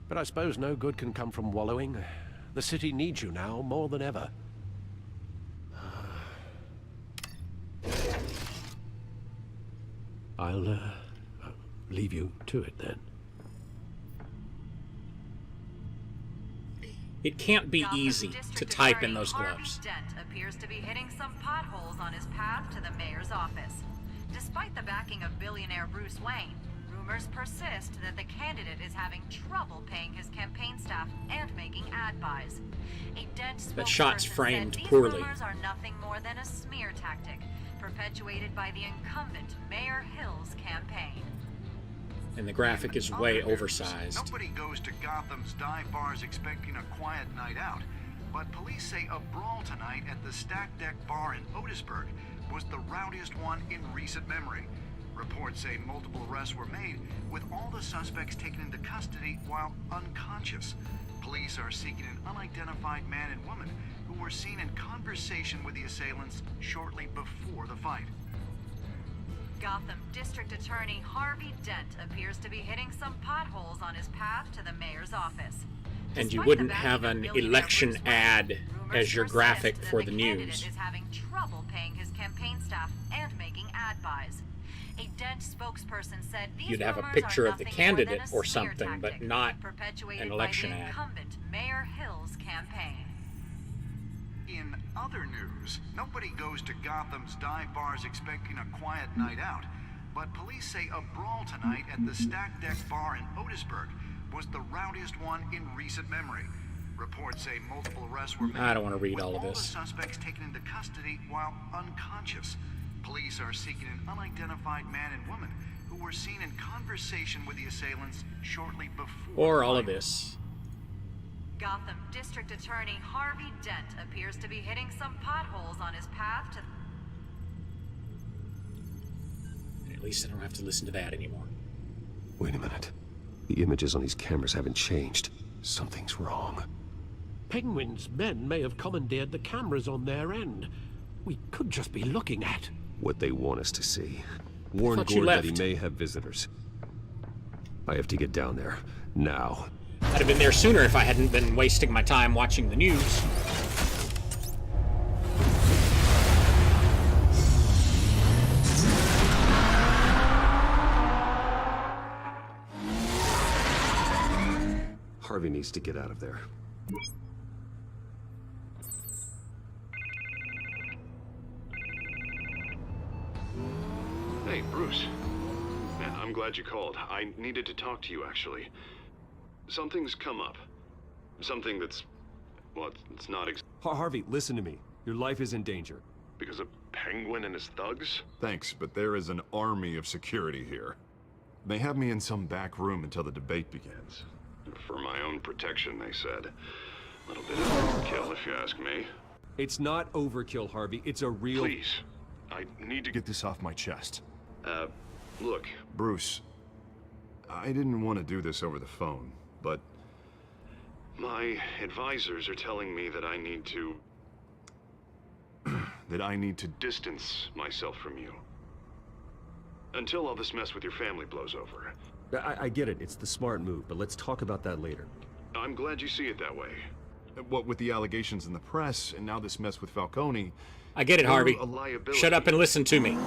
But I suppose no good can come from wallowing. The city needs you now more than ever. I'll leave you to it then. It can't be easy to type in those gloves. Dent appears to be hitting some potholes on his path to the mayor's office. Despite the backing of billionaire Bruce Wayne, rumors persist that the candidate is having trouble paying his campaign staff and making ad buys. A Dent That shot's spokesperson framed said these poorly. rumors are nothing more than a smear tactic, perpetuated by the incumbent Mayor Hill's campaign. And the graphic is way oversized. Nobody goes to Gotham's dive bars expecting a quiet night out, but police say a brawl tonight at the Stack Deck Bar in Otisburg was the rowdiest one in recent memory. Reports say multiple arrests were made, with all the suspects taken into custody while unconscious. Police are seeking an unidentified man and woman who were seen in conversation with the assailants shortly before the fight. Gotham District Attorney Harvey Dent appears to be hitting some potholes on his path to the mayor's office. And you Despite wouldn't the have backing an of billionaire election Bruce Wayne, ad as your rumors graphic persist for that the candidate news. is having trouble paying his campaign staff and making ad buys. A Dent spokesperson said these You'd have a rumors picture are of the nothing more than candidate a or smear something, but tactic, not perpetuated an election by the ad. incumbent Mayor Hill's campaign. In other news, nobody goes to Gotham's dive bars expecting a quiet night out, but police say a brawl tonight at the Stack Deck Bar in Otisburg was the rowdiest one in recent memory. Reports say multiple arrests were made. I don't want to read with all of the this. suspects taken into custody while unconscious. Police are seeking an unidentified man and woman who were seen in conversation with the assailants shortly before. Or all of this. Gotham District Attorney Harvey Dent appears to be hitting some potholes on his path to... At least I don't have to listen to that anymore. Wait a minute. The images on these cameras haven't changed. Something's wrong. Penguin's men may have commandeered the cameras on their end. We could just be looking at What they want us to see. Warn Thought you Gordon that he left. may have visitors. I have to get down there. Now. I'd have been there sooner if I hadn't been wasting my time watching the news. Harvey needs to get out of there. Hey, Bruce. Man, I'm glad you called. I needed to talk to you, actually. Something's come up. Something that's... well, it's not Harvey, listen to me. Your life is in danger. because of Penguin and his thugs? Thanks, but there is an army of security here. They have me in some back room until the debate begins. For my own protection, they said. A little bit of overkill, if you ask me. It's not overkill, Harvey. It's a real... Please. I need to Get this off my chest. Look. Bruce, I didn't want to do this over the phone, but... My advisors are telling me that I need to... that I need to... distance myself from you. Until all this mess with your family blows over. I get it. It's the smart move, but let's talk about that later. I'm glad you see it that way. What with the allegations in the press, and now this mess with Falcone... I get it, Harvey. Shut up and listen to me.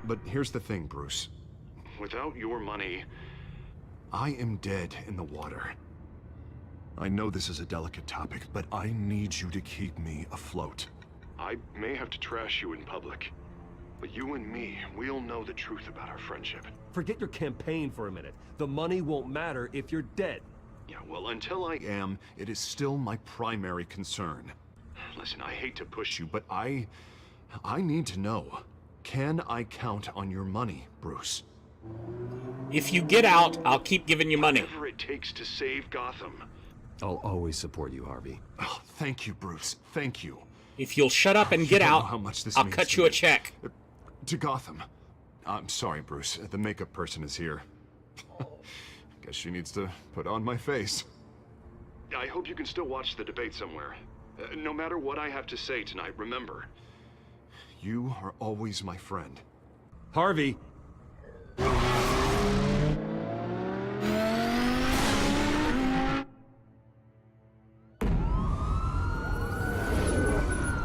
But here's the thing, Bruce. Without your money... I am dead in the water. I know this is a delicate topic, but I need you to keep me afloat. I may have to trash you in public. But you and me, we'll know the truth about our friendship. Forget your campaign for a minute. The money won't matter if you're dead. Yeah, well, until I am, it is still my primary concern. Listen, I hate to push you, but I need to know. Can I count on your money, Bruce? If you get out, I'll keep giving you money. Whatever it takes to save Gotham. I'll always support you, Harvey. Oh, thank you, Bruce. Thank you. If you'll shut up and get out, I'll cut you a check. To Gotham. I'm sorry, Bruce. The makeup person is here. Guess she needs to put on my face. I hope you can still watch the debate somewhere. No matter what I have to say tonight, remember. You are always my friend. Harvey!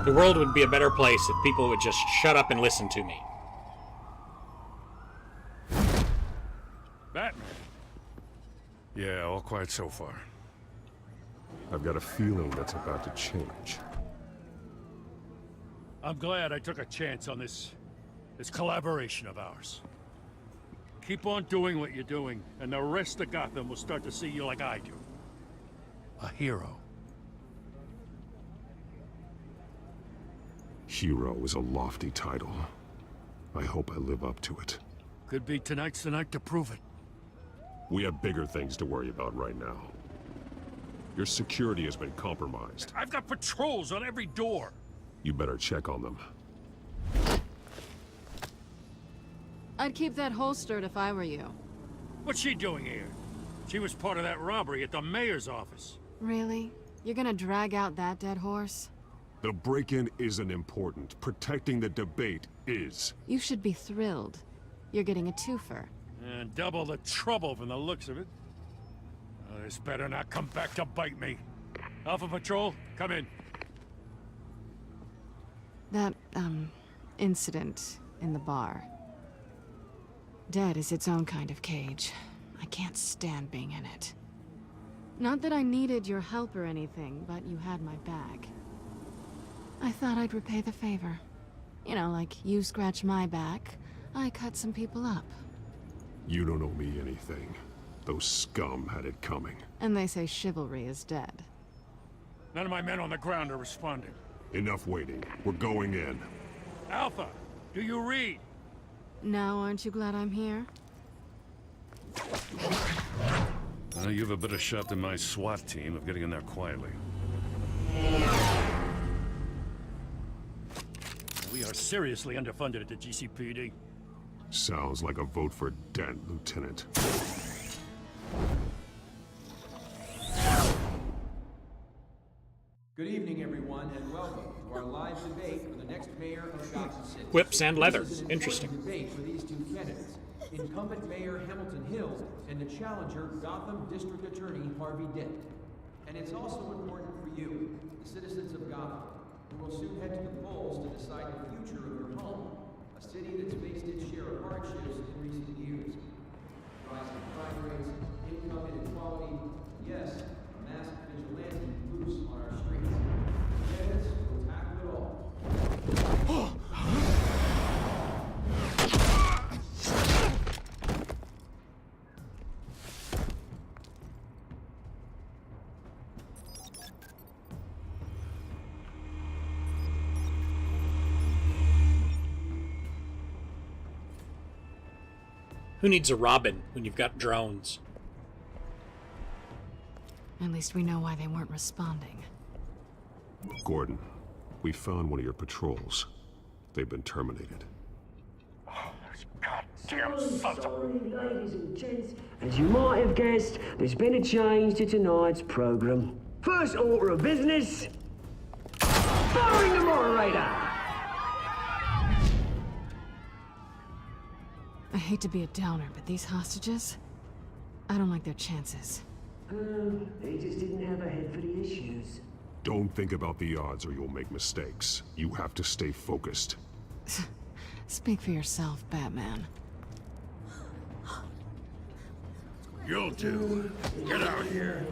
The world would be a better place if people would just shut up and listen to me. Batman. Yeah, all quiet so far. I've got a feeling that's about to change. I'm glad I took a chance on this collaboration of ours. Keep on doing what you're doing, and the rest of Gotham will start to see you like I do. A hero. Hero is a lofty title. I hope I live up to it. Could be tonight's the night to prove it. We have bigger things to worry about right now. Your security has been compromised. I've got patrols on every door. You better check on them. I'd keep that holstered if I were you. What's she doing here? She was part of that robbery at the mayor's office. Really? You're gonna drag out that dead horse? The break-in isn't important. Protecting the debate is. You should be thrilled. You're getting a twofer. And double the trouble from the looks of it. Oh, this better not come back to bite me. Alpha Patrol, come in. That, incident in the bar. Dead is its own kind of cage. I can't stand being in it. Not that I needed your help or anything, but you had my back. I thought I'd repay the favor. You know, like you scratch my back, I cut some people up. You don't owe me anything. Those scum had it coming. And they say chivalry is dead. None of my men on the ground are responding. Enough waiting. We're going in. Alpha, do you read? Now, aren't you glad I'm here? You have a better shot than my SWAT team of getting in there quietly. We are seriously underfunded at the GCPD. Sounds like a vote for Dent, Lieutenant. Good evening, everyone, and welcome to our live debate for the next mayor of Gotham City. Whips and leather. This is an Interesting. important debate for these two candidates, incumbent Mayor Hamilton Hill and the challenger Gotham District Attorney Harvey Dent. And it's also important for you, the citizens of Gotham, who will soon head to the polls to decide the future of your home, a city that's faced its share of hardships in recent years. Rising crime rates, income inequality, Who needs a Robin when you've got drones? At least we know why they weren't responding. Gordon, we found one of your patrols. They've been terminated. Damn sons of... Ladies and gents, as you might have guessed, there's been a change to tonight's program. First order of business, firing the moderator! I hate to be a downer, but these hostages, I don't like their chances. They just didn't have a head for the issues. Don't think about the odds or you'll make mistakes. You have to stay focused. Speak for yourself, Batman. You'll do. Get out here.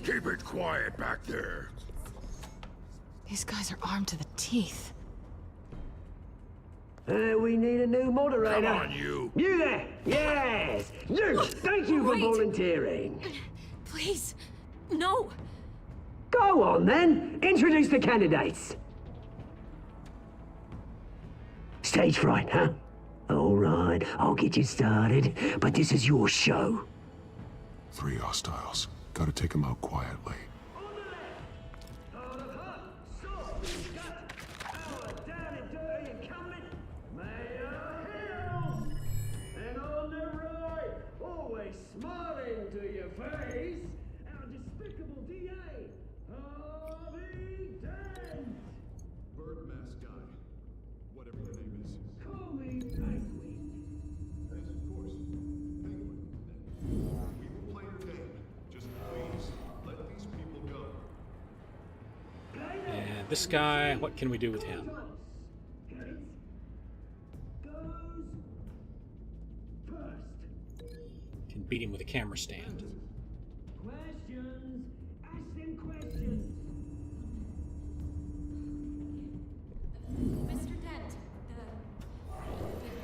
Keep it quiet back there. These guys are armed to the teeth. We need a new moderator. Come on, you. You there! Yes! You! Thank you for volunteering. Please, no. Go on, then. Introduce the candidates. Stage fright, huh? All right, I'll get you started, but this is your show. 3 hostiles. Gotta take them out quietly. And on the right, always smiling to your face, our despicable DA, Harvey Dent. Bird mask guy. Whatever your name is. Call me Penguin. Yes, of course. Penguin. We will play your game. Just please, let these people go. And this guy, what can we do with him? Can beat him with a camera stand. Questions? Ask them questions. Mr. Dent,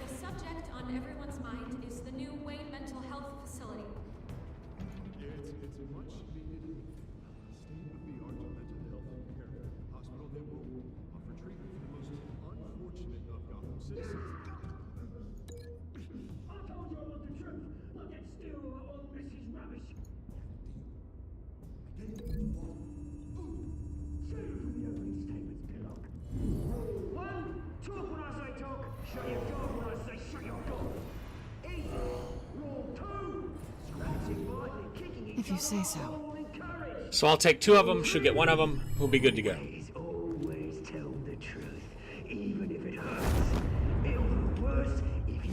the subject on everyone's mind is the new Wayne Mental Health Facility. It's a much needed state-of-the-art mental health care hospital that will offer treatment for the most unfortunate of Gotham citizens. I told you I want the truth. Look at still all this is rubbish. Save it for the opening statements, Pillock. Rule 1, talk when I say talk, shut your gob when I say shut your gob. Easy. Rule 2, scratching, biting, kicking each other. If you say so. all encouraged. So I'll take 2 of them, she'll get 1 of them, we'll be good to go. Always tell the truth, even if it hurts. It'll be worse if you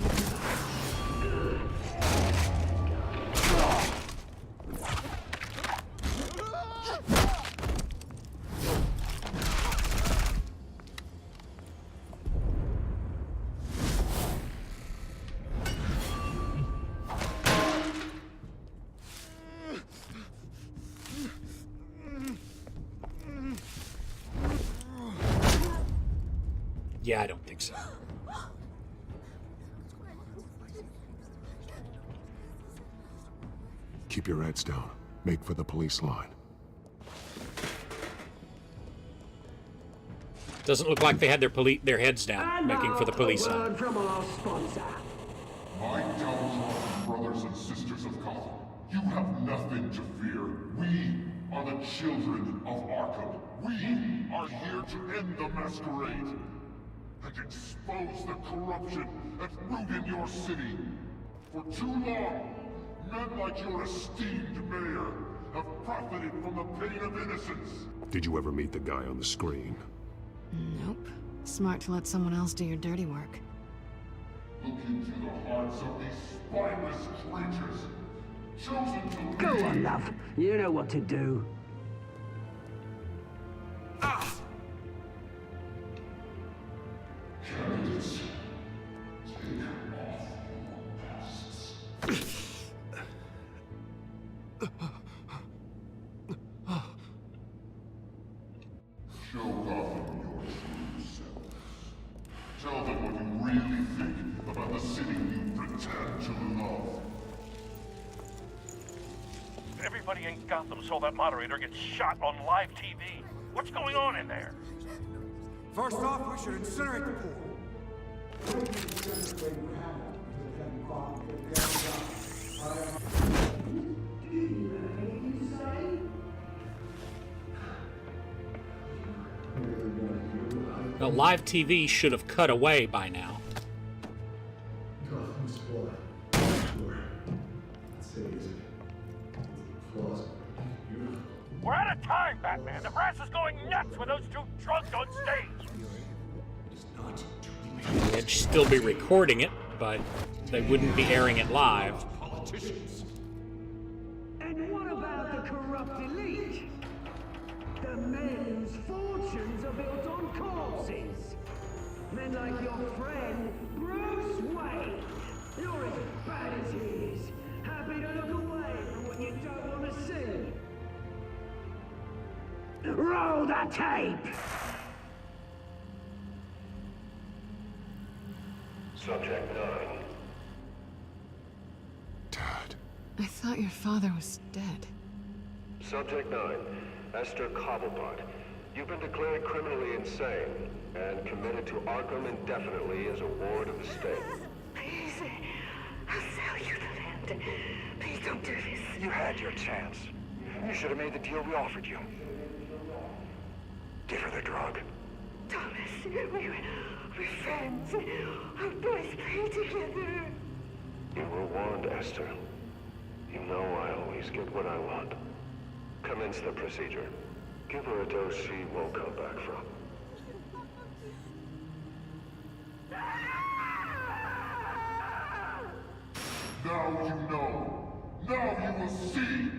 Yeah, I don't think so. Keep your heads down. Make for the police line. Doesn't look like they had their heads down, And making for the now, police a line. word from our sponsor. My downtrodden brothers and sisters of Gotham, you have nothing to fear. We are the children of Arkham. We are here to end the masquerade and expose the corruption that rooted your city. For too long, men like your esteemed mayor have profited from the pain of innocence. Did you ever meet the guy on the screen? Nope. Smart to let someone else do your dirty work. Look into the hearts of these spineless creatures, chosen to Go on, love. You know what to do. Candidates, take off your masks. Show Gotham your true selves. Tell them what you really think about the city you pretend to love. Everybody in Gotham saw that moderator get shot on live TV. What's going on in there? First off, we should incinerate the pool. Now, live TV should have cut away by now. We're out of time, Batman. The brass is going nuts with those two drunks on stage. They'd still be recording it, but they wouldn't be airing it live. And what about the corrupt elite? The men whose fortunes are built on corpses. Men like your friend, Bruce Wayne. You're as bad as he is. Happy to look away from what you don't want to see. Roll the tape! Subject 9. I thought your father was dead. Subject 9. Esther Cobblepot. You've been declared criminally insane and committed to Arkham indefinitely as a ward of the state. Please, I'll sell you the land. Please don't do this. You had your chance. You should have made the deal we offered you. Give her the drug. Thomas, we're friends. Our boys play together. You were warned, Esther. You know I always get what I want. Commence the procedure. Give her a dose she won't come back from. Now you know. Now you will see.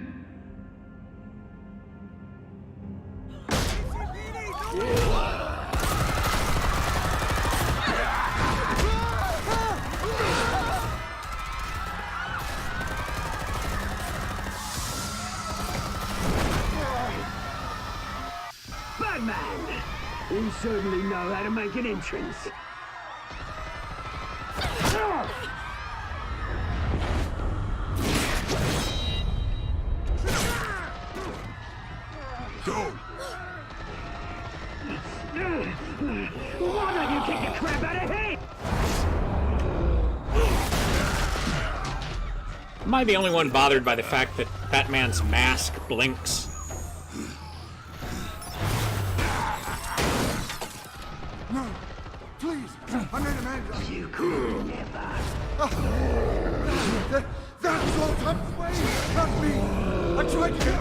Batman! You certainly know how to make an entrance. Go! Why don't you kick the crap out of him? Am I the only one bothered by the fact that Batman's mask blinks? No, please, I made a man. You could never. That was all Thomas Wayne, not me. I tried to get.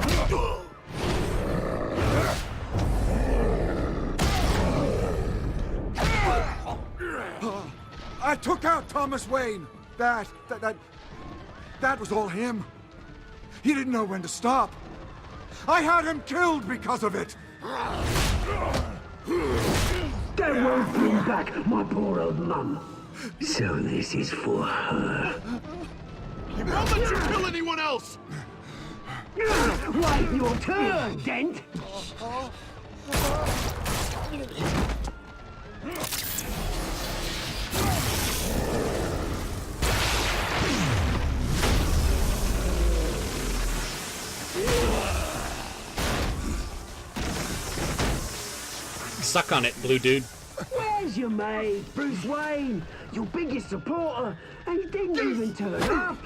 I took out Thomas Wayne. That was all him. He didn't know when to stop. I had him killed because of it. That won't bring back my poor old mum. So this is for her. He won't let you kill anyone else. Wait your turn, Dent. Suck on it, blue dude. Where's your mate, Bruce Wayne? Your biggest supporter, and he didn't even turn up.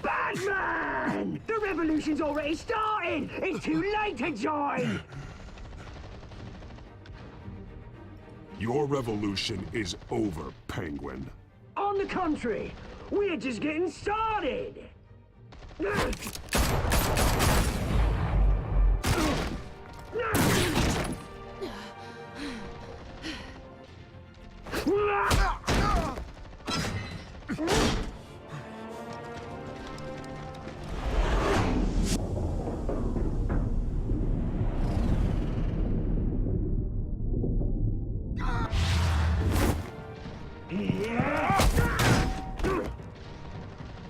Batman! The revolution's already started! It's too late to join! Your revolution is over, Penguin. On the contrary, we're just getting started!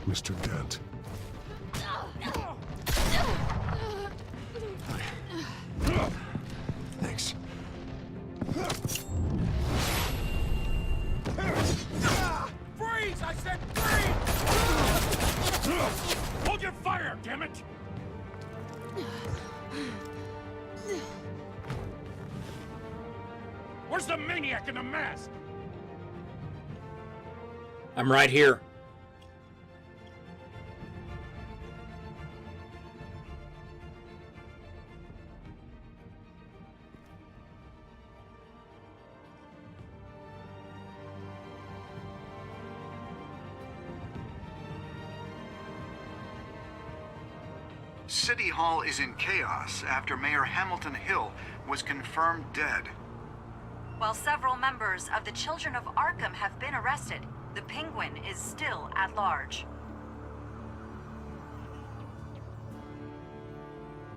Mr. Dent. Thanks. Freeze! I said freeze! Hold your fire, damn it! We're Where's the maniac in the mask? I'm right here. City Hall is in chaos after Mayor Hamilton Hill was confirmed dead. While several members of the Children of Arkham have been arrested, the Penguin is still at large.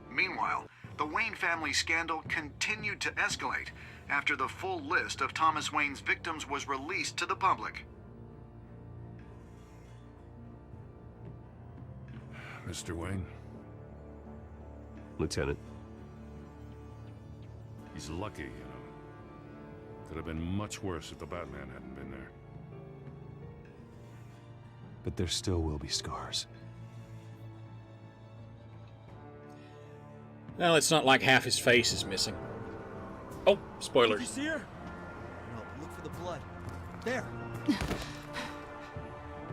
Meanwhile, the Wayne family scandal continued to escalate after the full list of Thomas Wayne's victims was released to the public. Mr. Wayne? Lieutenant. He's lucky, you know. Could have been much worse if the Batman hadn't been there. But there still will be scars. Well, it's not like half his face is missing. Oh, spoilers. Did you see her? No, look for the blood. There.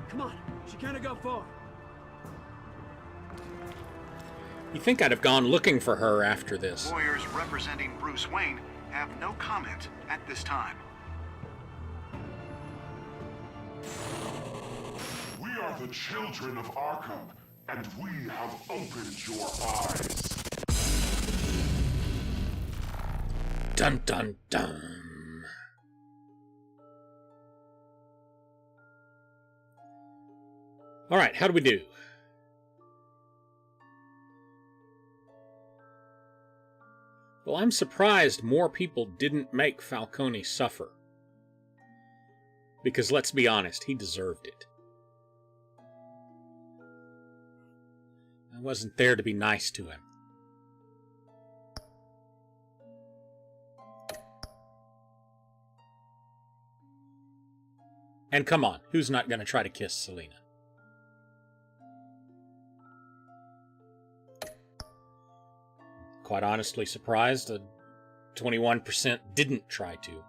Come on, she can't have gone far. You think I'd have gone looking for her after this? Lawyers representing Bruce Wayne have no comment at this time. We are the children of Arkham, and we have opened your eyes. Dun dun dun. All right, how do we do? Well, I'm surprised more people didn't make Falcone suffer. Because let's be honest, he deserved it. I wasn't there to be nice to him. And come on, who's not going to try to kiss Selina? Quite honestly surprised, 21% didn't try to.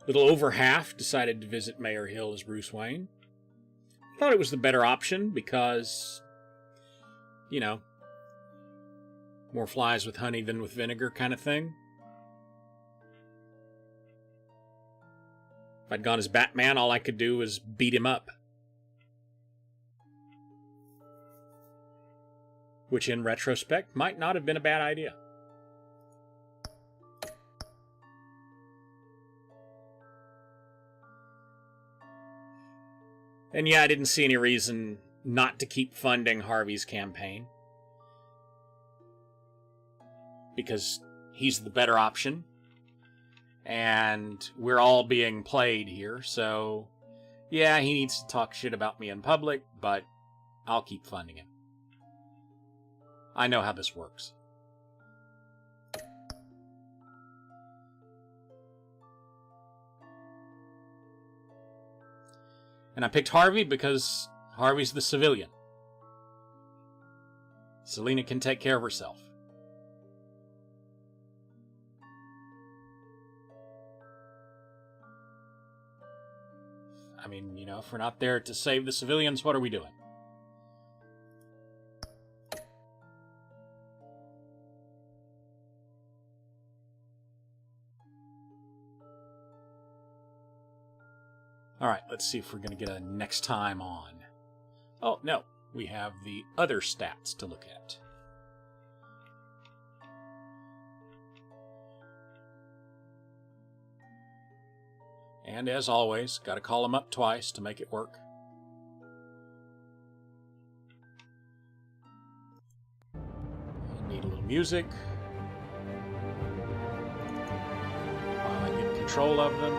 Little over half decided to visit Mayor Hill as Bruce Wayne. Thought it was the better option because, you know, more flies with honey than with vinegar kind of thing. If I'd gone as Batman, all I could do was beat him up. Which, in retrospect, might not have been a bad idea. And yeah, I didn't see any reason not to keep funding Harvey's campaign. Because he's the better option. And we're all being played here, so yeah, he needs to talk shit about me in public, but I'll keep funding him. I know how this works. And I picked Harvey because Harvey's the civilian. Selina can take care of herself. I mean, you know, if we're not there to save the civilians, what are we doing? Alright, let's see if we're going to get a next time on. Oh, no. We have the other stats to look at. And as always, got to call them up twice to make it work. Need a little music. While I get control of them.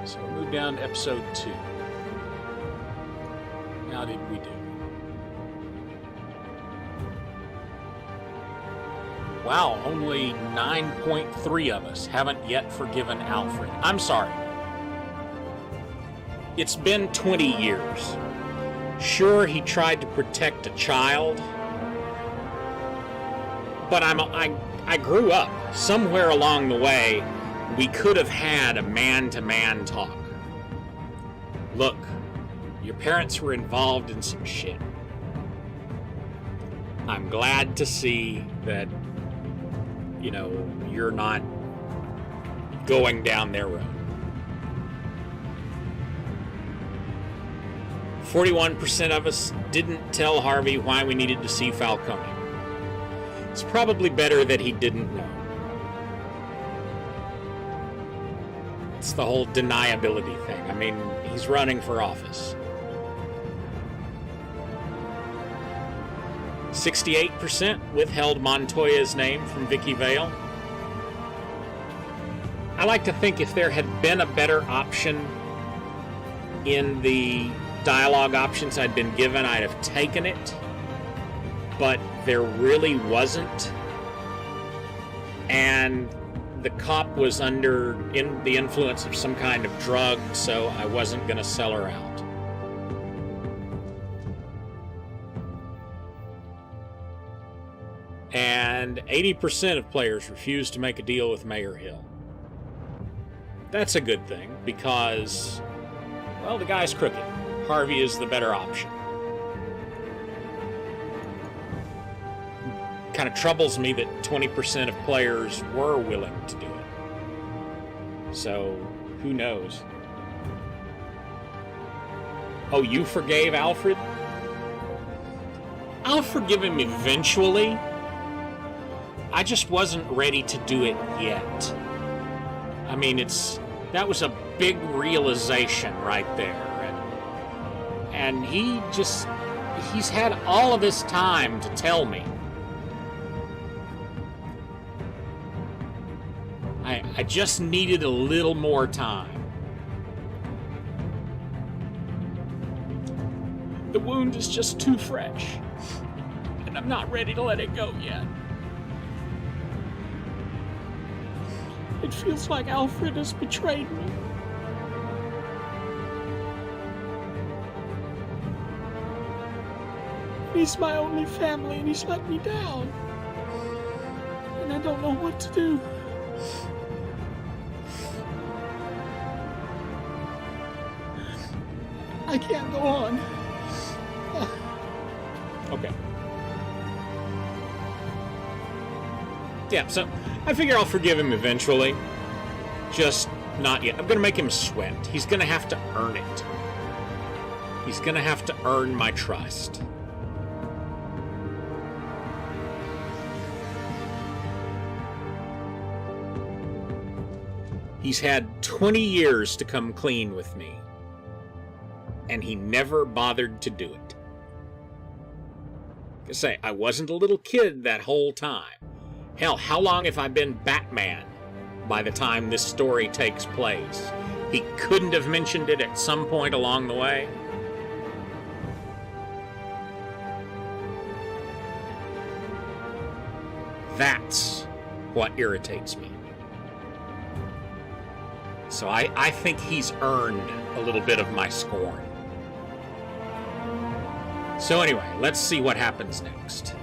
So we'll move down to episode 2. How did we do? Wow, only 9.3 of us haven't yet forgiven Alfred. I'm sorry. It's been 20 years. Sure, he tried to protect a child, But I grew up. Somewhere along the way, we could have had a man-to-man talk. Look, your parents were involved in some shit. I'm glad to see that, you know, you're not going down their road. 41% of us didn't tell Harvey why we needed to see Falcone. It's probably better that he didn't know. It's the whole deniability thing. I mean, he's running for office. 68% withheld Montoya's name from Vicky Vale. I like to think if there had been a better option in the dialogue options I'd been given, I'd have taken it. But there really wasn't. And the cop was under the influence of some kind of drug, so I wasn't going to sell her out. And 80% of players refused to make a deal with Mayor Hill. That's a good thing, because, well, the guy's crooked. Harvey is the better option. Kind of troubles me that 20% of players were willing to do it. So, who knows? Oh, you forgave Alfred? I'll forgive him eventually. I just wasn't ready to do it yet. I mean, that was a big realization right there. And he's had all of this time to tell me. I just needed a little more time. The wound is just too fresh, and I'm not ready to let it go yet. It feels like Alfred has betrayed me. He's my only family, and he's let me down. And I don't know what to do. I can't go on. Okay. Yeah, so I figure I'll forgive him eventually. Just not yet. I'm going to make him sweat. He's going to have to earn it. He's going to have to earn my trust. He's had 20 years to come clean with me, and he never bothered to do it. Like I say, I wasn't a little kid that whole time. Hell, how long have I been Batman by the time this story takes place? He couldn't have mentioned it at some point along the way. That's what irritates me. So I think he's earned a little bit of my scorn. So anyway, let's see what happens next.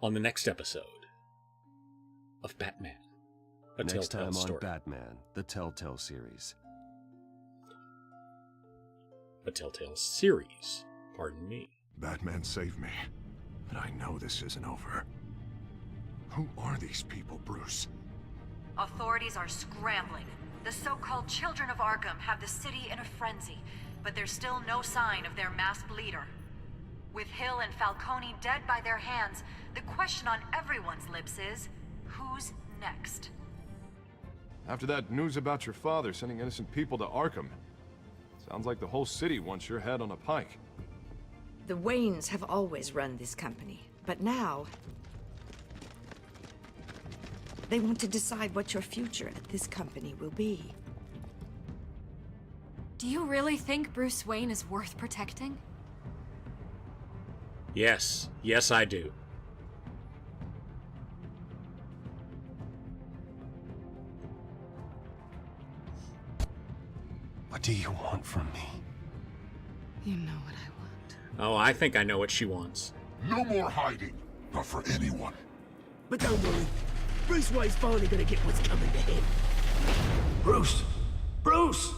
On the next episode of Batman, a Next Telltale time story. on Batman, the Telltale series. A Telltale series, pardon me. Batman saved me, but I know this isn't over. Who are these people, Bruce? Authorities are scrambling. The so-called Children of Arkham have the city in a frenzy, but there's still no sign of their masked leader. With Hill and Falcone dead by their hands, the question on everyone's lips is, who's next? After that news about your father sending innocent people to Arkham, sounds like the whole city wants your head on a pike. The Waynes have always run this company, but now they want to decide what your future at this company will be. Do you really think Bruce Wayne is worth protecting? Yes, yes I do. What do you want from me? You know what I want. Oh, I think I know what she wants. No more hiding. Not for anyone. But don't worry. Bruce Wayne's finally gonna get what's coming to him. Bruce! Bruce!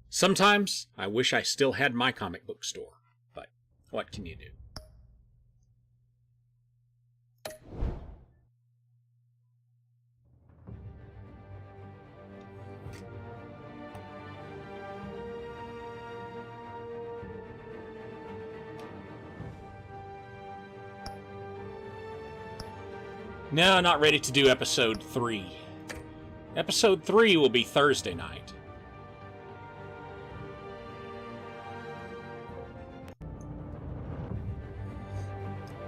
Sometimes I wish I still had my comic book store, but what can you do? No, not ready to do episode 3. Episode 3 will be Thursday night.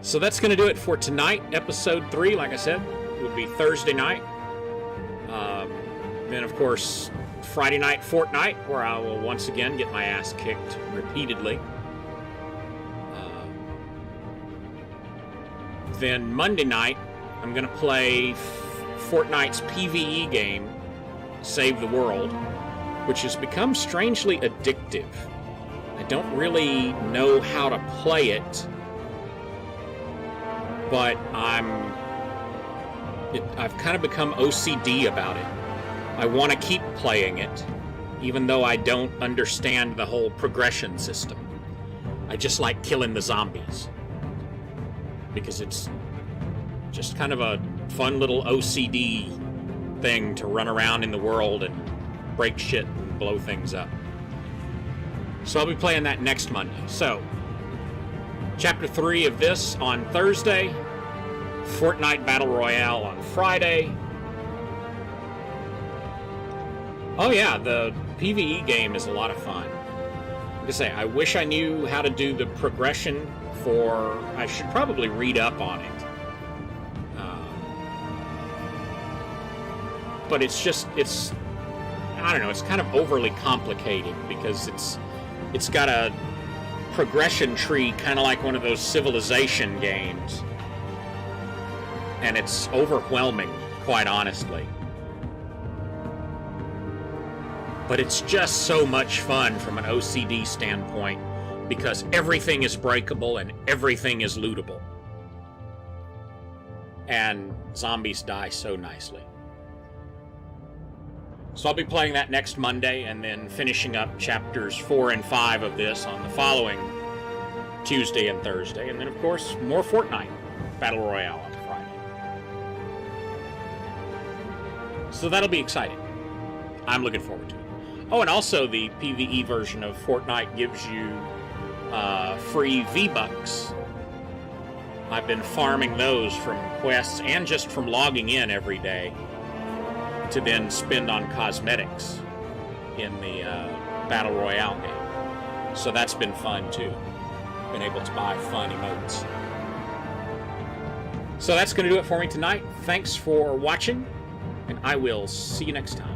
So that's going to do it for tonight. Episode 3, like I said, will be Thursday night. Then, of course, Friday night, Fortnite, where I will once again get my ass kicked repeatedly. Then Monday night, I'm going to play Fortnite's PvE game, Save the World, which has become strangely addictive. I don't really know how to play it, but I've kind of become OCD about it. I want to keep playing it, even though I don't understand the whole progression system. I just like killing the zombies, because it's just kind of a fun little OCD thing to run around in the world and break shit and blow things up. So I'll be playing that next Monday. So, Chapter 3 of this on Thursday, Fortnite Battle Royale on Friday. Oh yeah, the PvE game is a lot of fun. Like I say, I wish I knew how to do the progression for... I should probably read up on it. But it's I don't know, it's kind of overly complicated because it's got a progression tree kind of like one of those Civilization games. And it's overwhelming, quite honestly. But it's just so much fun from an OCD standpoint because everything is breakable and everything is lootable. And zombies die so nicely. So I'll be playing that next Monday and then finishing up chapters 4 and 5 of this on the following Tuesday and Thursday. And then, of course, more Fortnite Battle Royale on Friday. So that'll be exciting. I'm looking forward to it. Oh, and also the PvE version of Fortnite gives you free V-Bucks. I've been farming those from quests and just from logging in every day to then spend on cosmetics in the Battle Royale game. So that's been fun too. Been able to buy fun emotes. So that's going to do it for me tonight. Thanks for watching, and I will see you next time.